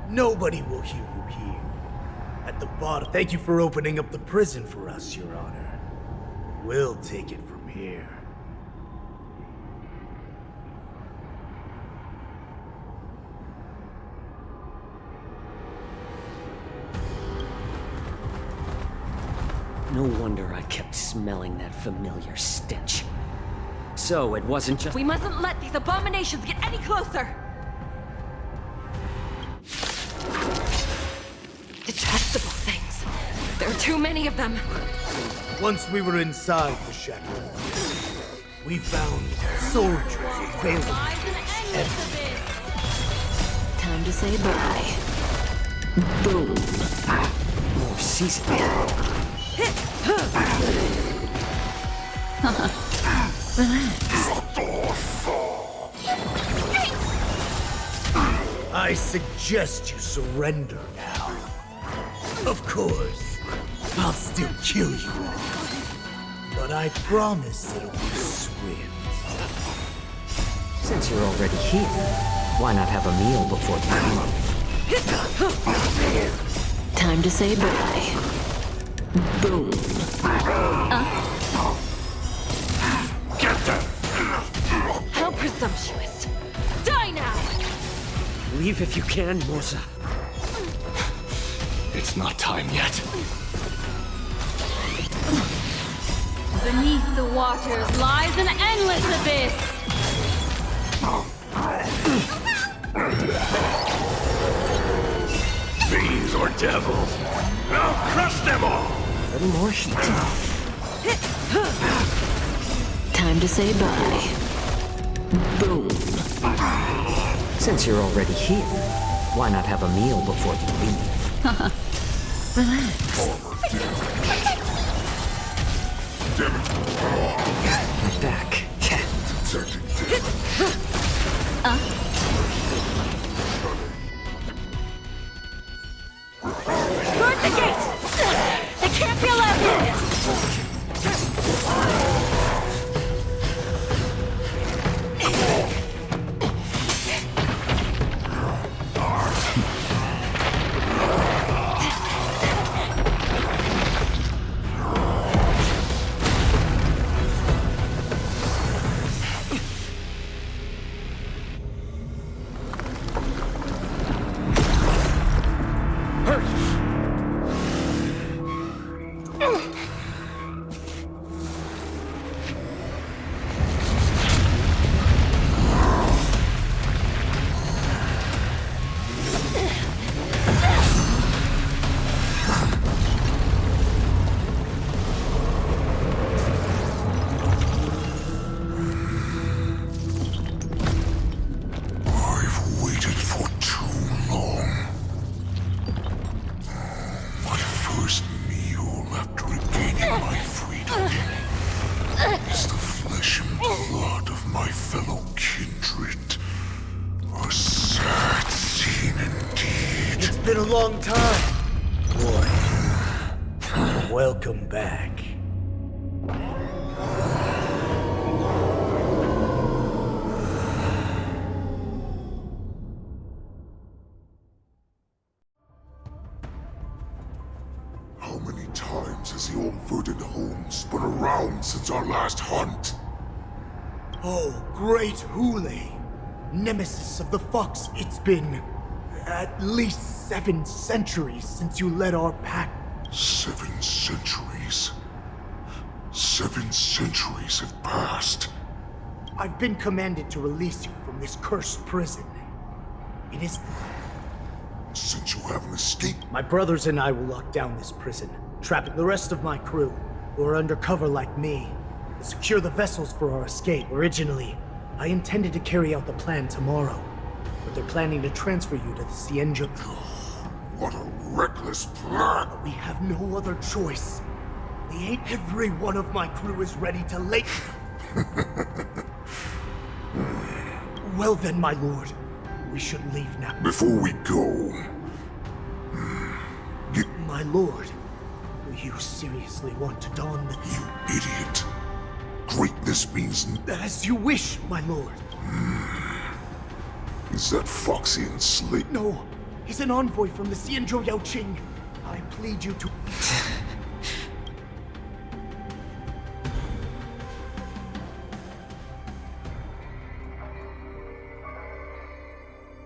Nobody will hear you here. At the bottom, thank you for opening up the prison for us, Your Honor. We'll take it from here. No wonder I kept smelling that familiar stench. So it wasn't just— We mustn't let these abominations get any closer! Detestable things. There are too many of them. Once we were inside the shadow, we found soldiers failing everything. Time to say bye. Boom. More seasoning. I suggest you surrender now. Of course, I'll still kill you all. But I promise it'll be swift. Since you're already here, why not have a meal before you leave? Time to say bye. Boom. Get them! How presumptuous! Die now! Leave if you can, Moza. It's not time yet. Beneath the waters lies an endless abyss! Fiends or devils? I'll crush them all! A little more heat. Time to say bye. Boom. Since you're already here, why not have a meal before you leave? Relax. My back. Guard the gate! They can't be allowed in! Been a long time, boy. Welcome back. found since our last hunt. Oh, great Hule! Nemesis of the Fox, it's been at least 7 centuries since you led our pack. 7 centuries? 7 centuries have passed. I've been commanded to release you from this cursed prison. It is... Since you haven't escaped... My brothers and I will lock down this prison, trapping the rest of my crew, who are undercover like me, to secure the vessels for our escape. Originally, I intended to carry out the plan tomorrow, but they're planning to transfer you to the Cienjo... What a reckless plan! But we have no other choice. Every one of my crew is ready to lay... Well then, my lord. We should leave now. Before we go... My lord, do you seriously want to don the... You idiot. Greatness means... As you wish, my lord. Is that Foxy and Slate? No, he's an envoy from the Cienjo Yaoqing. I plead you to...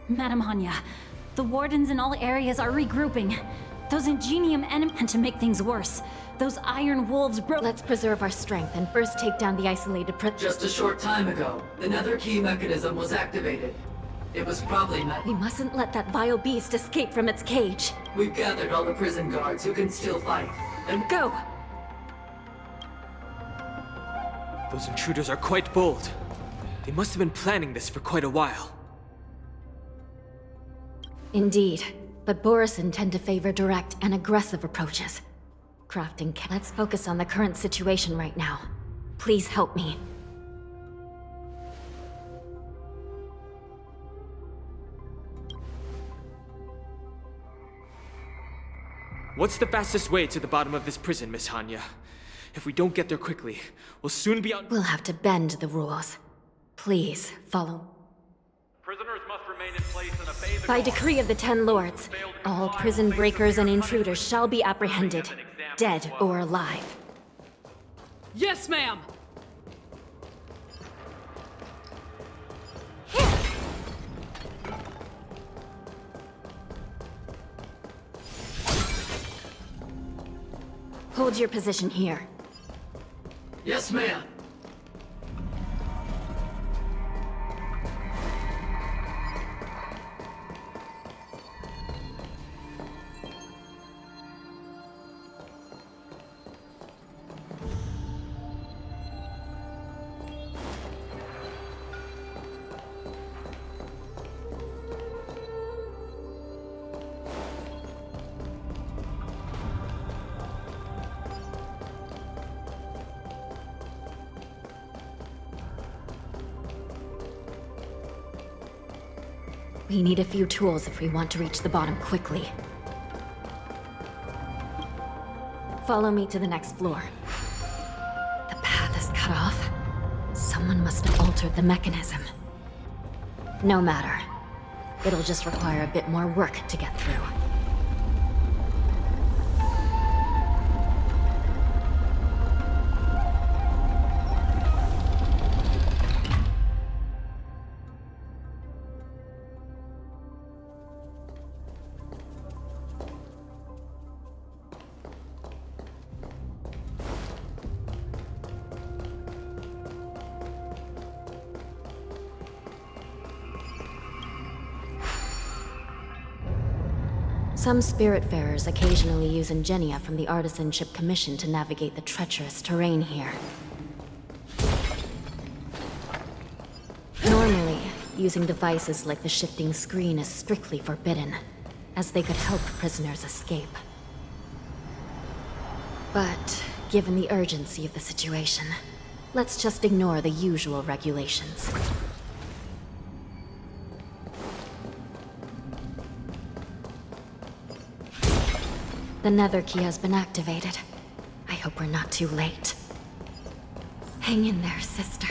Madam Hanya, the wardens in all areas are regrouping. Those Ingenium enemies, and to make things worse, those iron wolves broke— Let's preserve our strength and first take down the isolated Just a short time ago, the nether key mechanism was activated. It was probably not— We mustn't let that vile beast escape from its cage. We've gathered all the prison guards who can still fight, and— Go! Those intruders are quite bold. They must have been planning this for quite a while. Indeed, but Borisin tend to favor direct and aggressive approaches. Crafting Let's focus on the current situation right now. Please help me. What's the fastest way to the bottom of this prison, Miss Hanya? If we don't get there quickly, we'll soon be out— We'll have to bend the rules. Please, follow. Prisoners must remain in place and obey the By decree of the 10 Lords, all prison breakers and intruders shall be apprehended, dead or alive. Yes, ma'am! Hold your position here. Yes, ma'am. We need a few tools if we want to reach the bottom quickly. Follow me to the next floor. The path is cut off. Someone must have altered the mechanism. No matter. It'll just require a bit more work to get through. Some Spiritfarers occasionally use Ingenia from the Artisanship Commission to navigate the treacherous terrain here. Normally, using devices like the shifting screen is strictly forbidden, as they could help prisoners escape. But, given the urgency of the situation, let's just ignore the usual regulations. The nether key has been activated. I hope we're not too late. Hang in there, sister.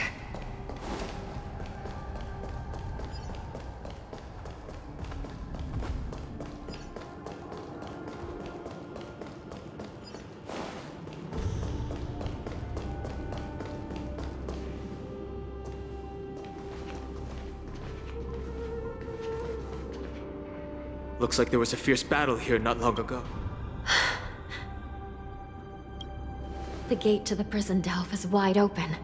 Looks like there was a fierce battle here not long ago. The gate to the prison delve is wide open.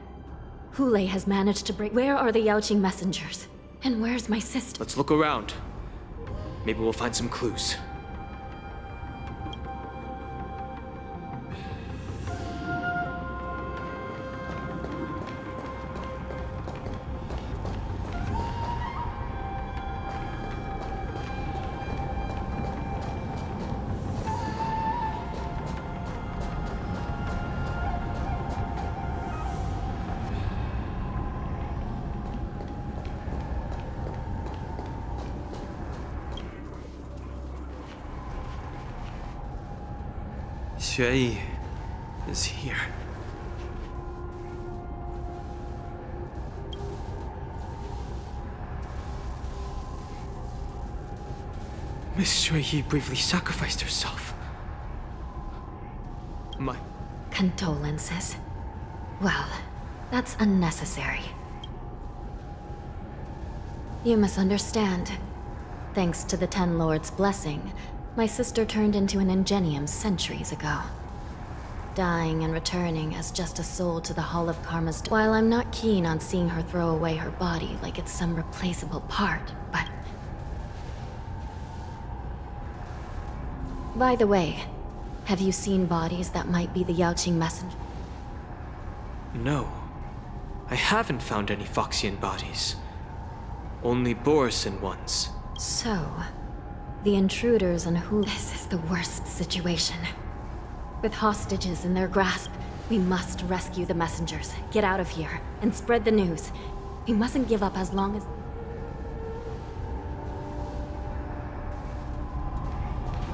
Hulei has managed to break. Where are the Yaoqing messengers? And where's my sister? Let's look around. Maybe we'll find some clues. Xue is here. Miss Xue bravely sacrificed herself. My... Condolences. Well, that's unnecessary. You misunderstand. Thanks to the Ten Lords' blessing, my sister turned into an Ingenium centuries ago. Dying and returning as just a soul to the Hall of Karma's... While I'm not keen on seeing her throw away her body like it's some replaceable part, but... By the way, have you seen bodies that might be the Yaoqing messenger? No. I haven't found any Foxian bodies. Only Borisin ones. So, the intruders and who... This is the worst situation. With hostages in their grasp, we must rescue the messengers, get out of here, and spread the news. We mustn't give up as long as...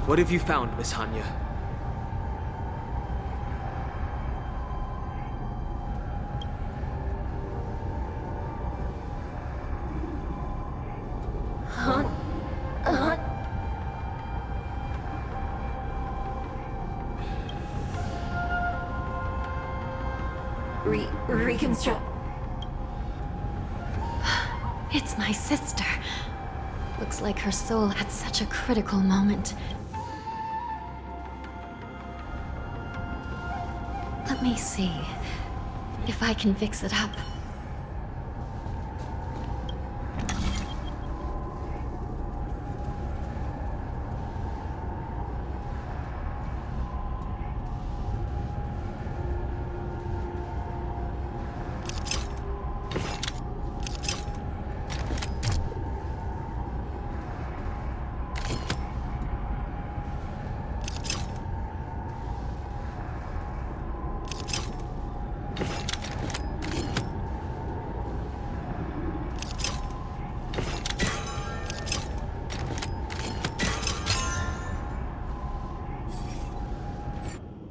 What have you found, Miss Hanya? Reconstruct... It's my sister. Looks like her soul had such a critical moment. Let me see if I can fix it up.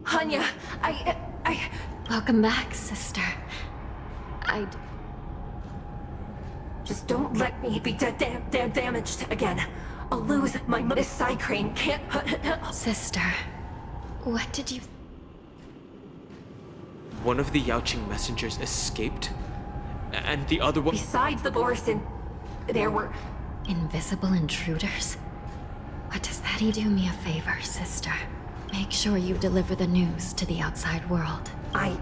Hanya, Welcome back, sister. Just don't let me be damaged again. I'll lose my This side crane can't... Sister, what did you... One of the Yaoqing messengers escaped, and the other one... Besides the Borisin, there were... Invisible intruders? What does that? Do me a favor, sister. Make sure you deliver the news to the outside world. I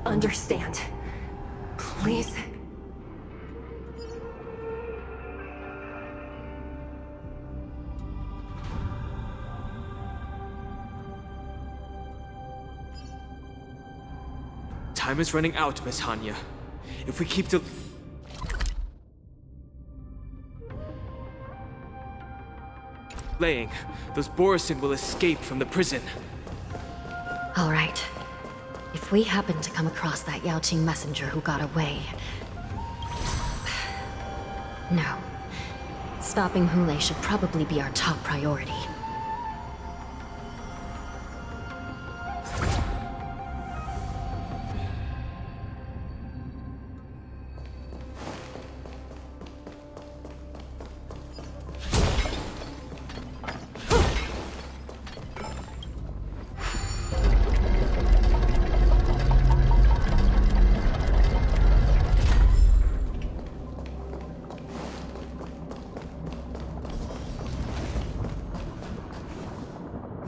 understand. Please. Time is running out, Miss Hanya. If we keep delaying, those Borisin will escape from the prison. All right. If we happen to come across that Yaoqing messenger who got away... No. Stopping Hulei should probably be our top priority.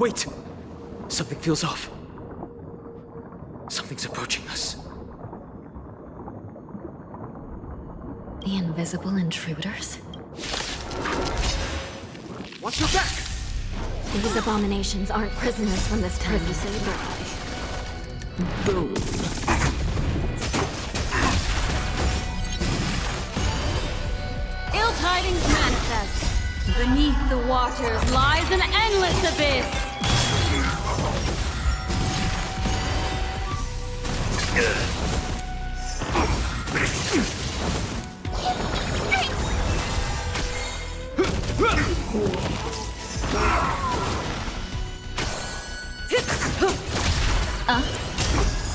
Wait! Something feels off. Something's approaching us. The invisible intruders? Watch your back! These abominations aren't prisoners from this time. Boom. Ill tidings manifest. Beneath the waters lies an endless abyss.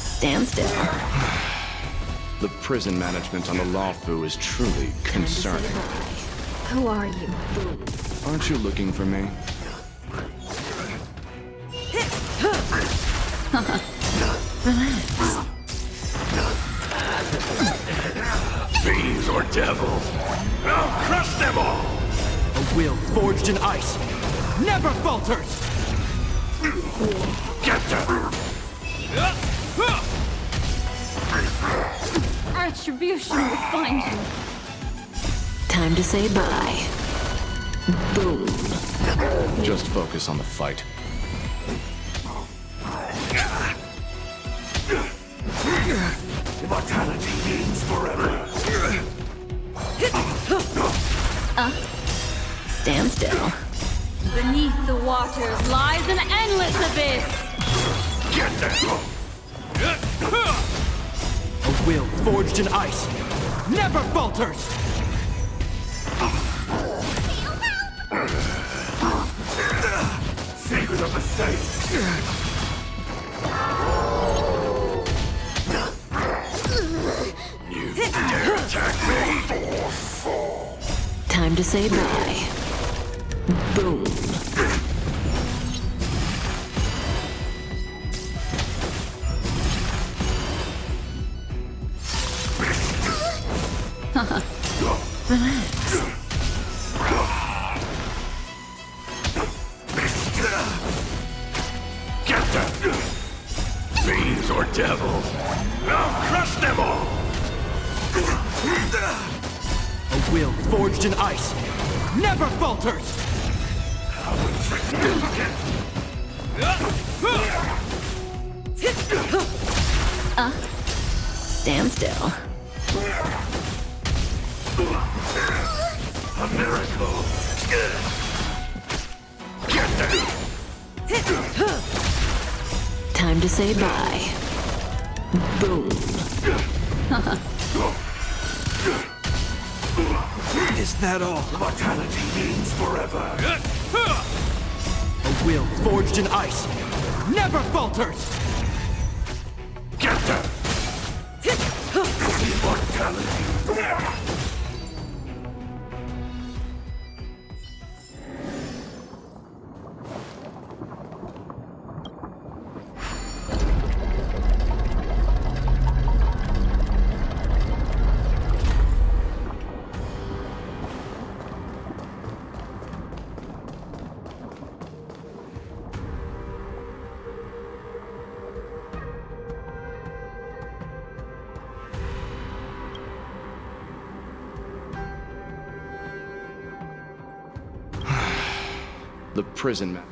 Stand still. The prison management on the Lawfu is truly concerning. Who are you? Aren't you looking for me? Relax. Fiends or devils, I'll crush them all! A will forged in ice never falters! Get them! Retribution will find you. Time to say bye. Boom. Just focus on the fight. Immortality means forever. Stand still. Beneath the waters lies an endless abyss. Get them! A will forged in ice never falters! Secret of the saints! You dare attack me? Time to say bye. Boom. Relax. Get them! Fiends or devils, I'll crush them all! A will forged in ice never falters! Stand still. A miracle! Get them! Time to say bye. Boom. Is that all? Mortality means forever. A will forged in ice never falters! Get them! Immortality. The prison map.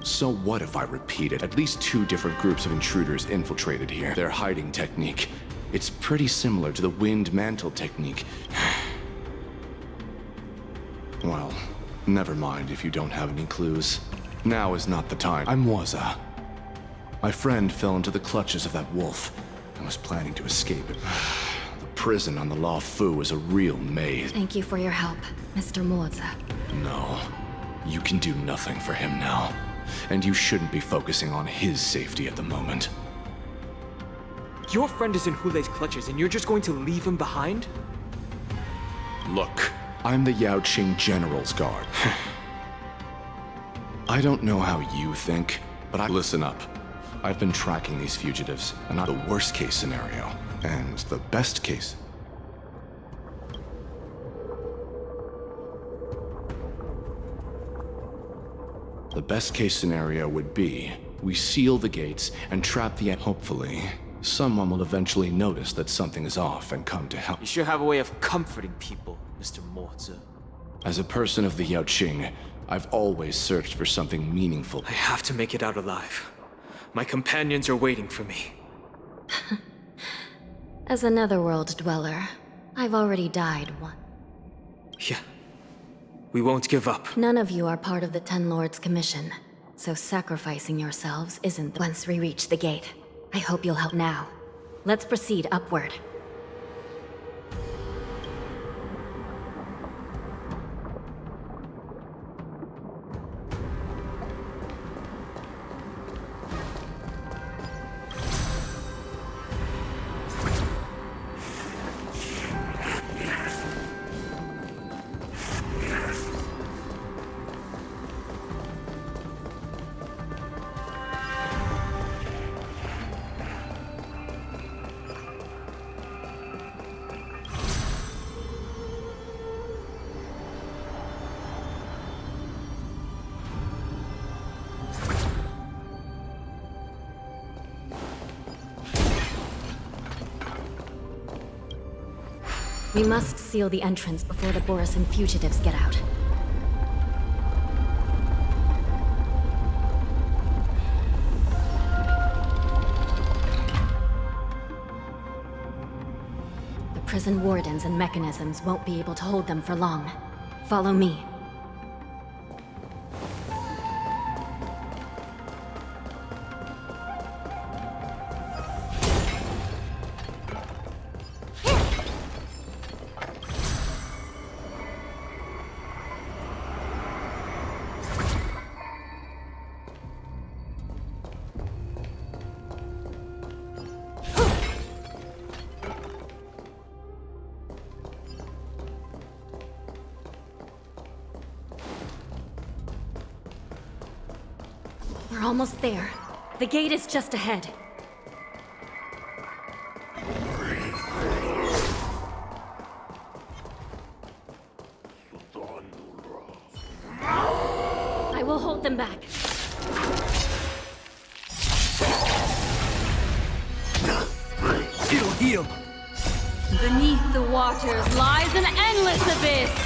So what if I repeat it? At least 2 different groups of intruders infiltrated here. Their hiding technique. It's pretty similar to the wind mantle technique. Well, never mind if you don't have any clues. Now is not the time. I'm Waza. My friend fell into the clutches of that wolf and was planning to escape it. The prison on the Lawfu is a real maze. Thank you for your help, Mr. Moza. No. You can do nothing for him now. And you shouldn't be focusing on his safety at the moment. Your friend is in Hulei's clutches and you're just going to leave him behind? Look, I'm the Yaoqing General's Guard. I don't know how you think, but listen up. I've been tracking these fugitives, and not the worst case scenario, and the best case. The best case scenario would be we seal the gates and trap the end. Hopefully, someone will eventually notice that something is off and come to help. You sure have a way of comforting people, Mr. Morza. As a person of the Yaoqing, I've always searched for something meaningful. I have to make it out alive. My companions are waiting for me. As a netherworld dweller, I've already died once. Yeah. We won't give up. None of you are part of the Ten Lords Commission, so sacrificing yourselves isn't once we reach the gate. I hope you'll help now. Let's proceed upward. We must seal the entrance before the Borisin fugitives get out. The prison wardens and mechanisms won't be able to hold them for long. Follow me. We're almost there. The gate is just ahead. I will hold them back. It'll heal. Beneath the waters lies an endless abyss.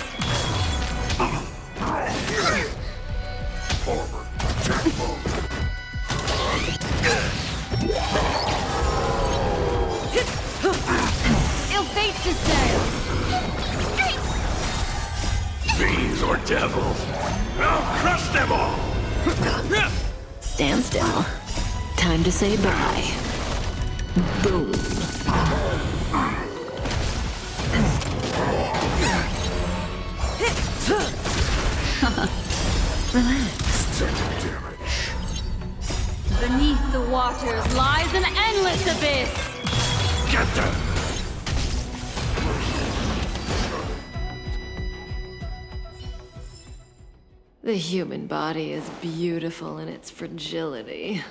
Ill-fate descends. Fiends or devils, I'll crush them all! Stand still. Time to say bye. Boom. Relax. Damage. Beneath the waters lies an endless abyss. Get them! The human body is beautiful in its fragility.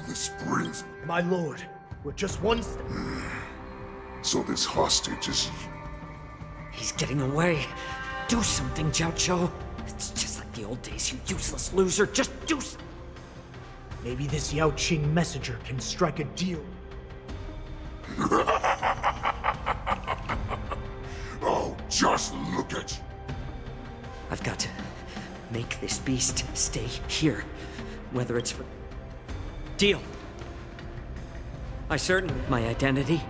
This brings... My lord, we're just one step... So this hostage is... He's getting away. Do something, Jiao. It's just like the old days, you useless loser. Just do Maybe this Yaoqing messenger can strike a deal. Oh, just look at... I've got to make this beast stay here. Whether it's for... Deal. I certainly... My identity.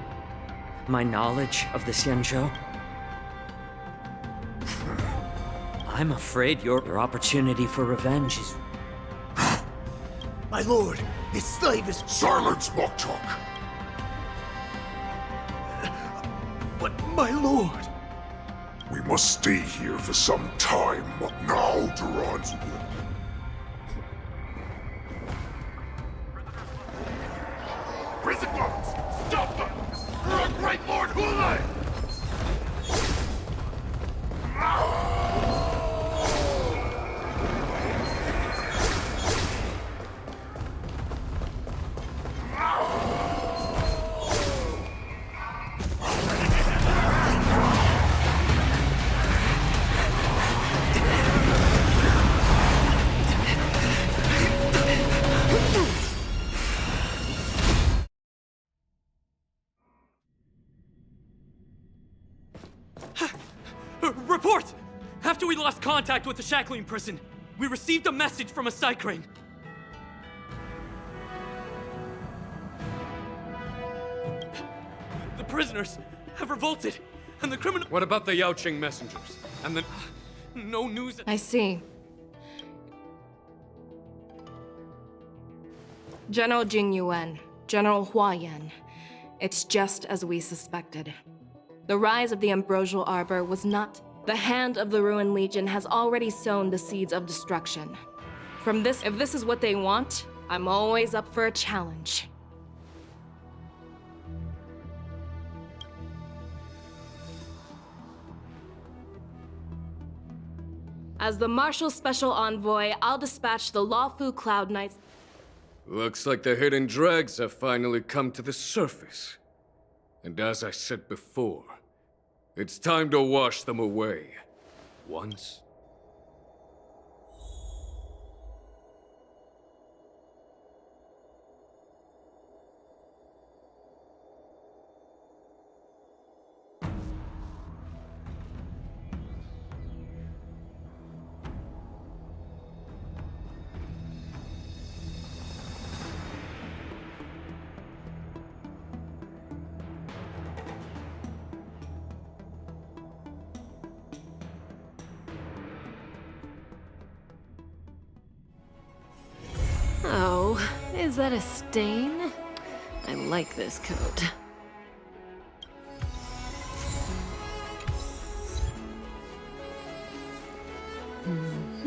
My knowledge of the Xianzhou. I'm afraid your opportunity for revenge is... My lord, this slave is... Silence, mock talk! But my lord... We must stay here for some time, but now, Durans. Prison guards, stop them! For our great Lord Hulai! lost contact with the shackling prison. We received a message from a Psycrane. The prisoners have revolted, and the criminal— What about the Yaoqing messengers? And the— no news— I see. General Jing Yuan, General Hua Yan. It's just as we suspected. The rise of the Ambrosial Arbor was not— The hand of the Ruined Legion has already sown the seeds of destruction. From this, if this is what they want, I'm always up for a challenge. As the Marshal Special Envoy, I'll dispatch the Lawfu Cloud Knights. Looks like the hidden dregs have finally come to the surface. And as I said before, it's time to wash them away. Once Oh, is that a stain? I like this coat.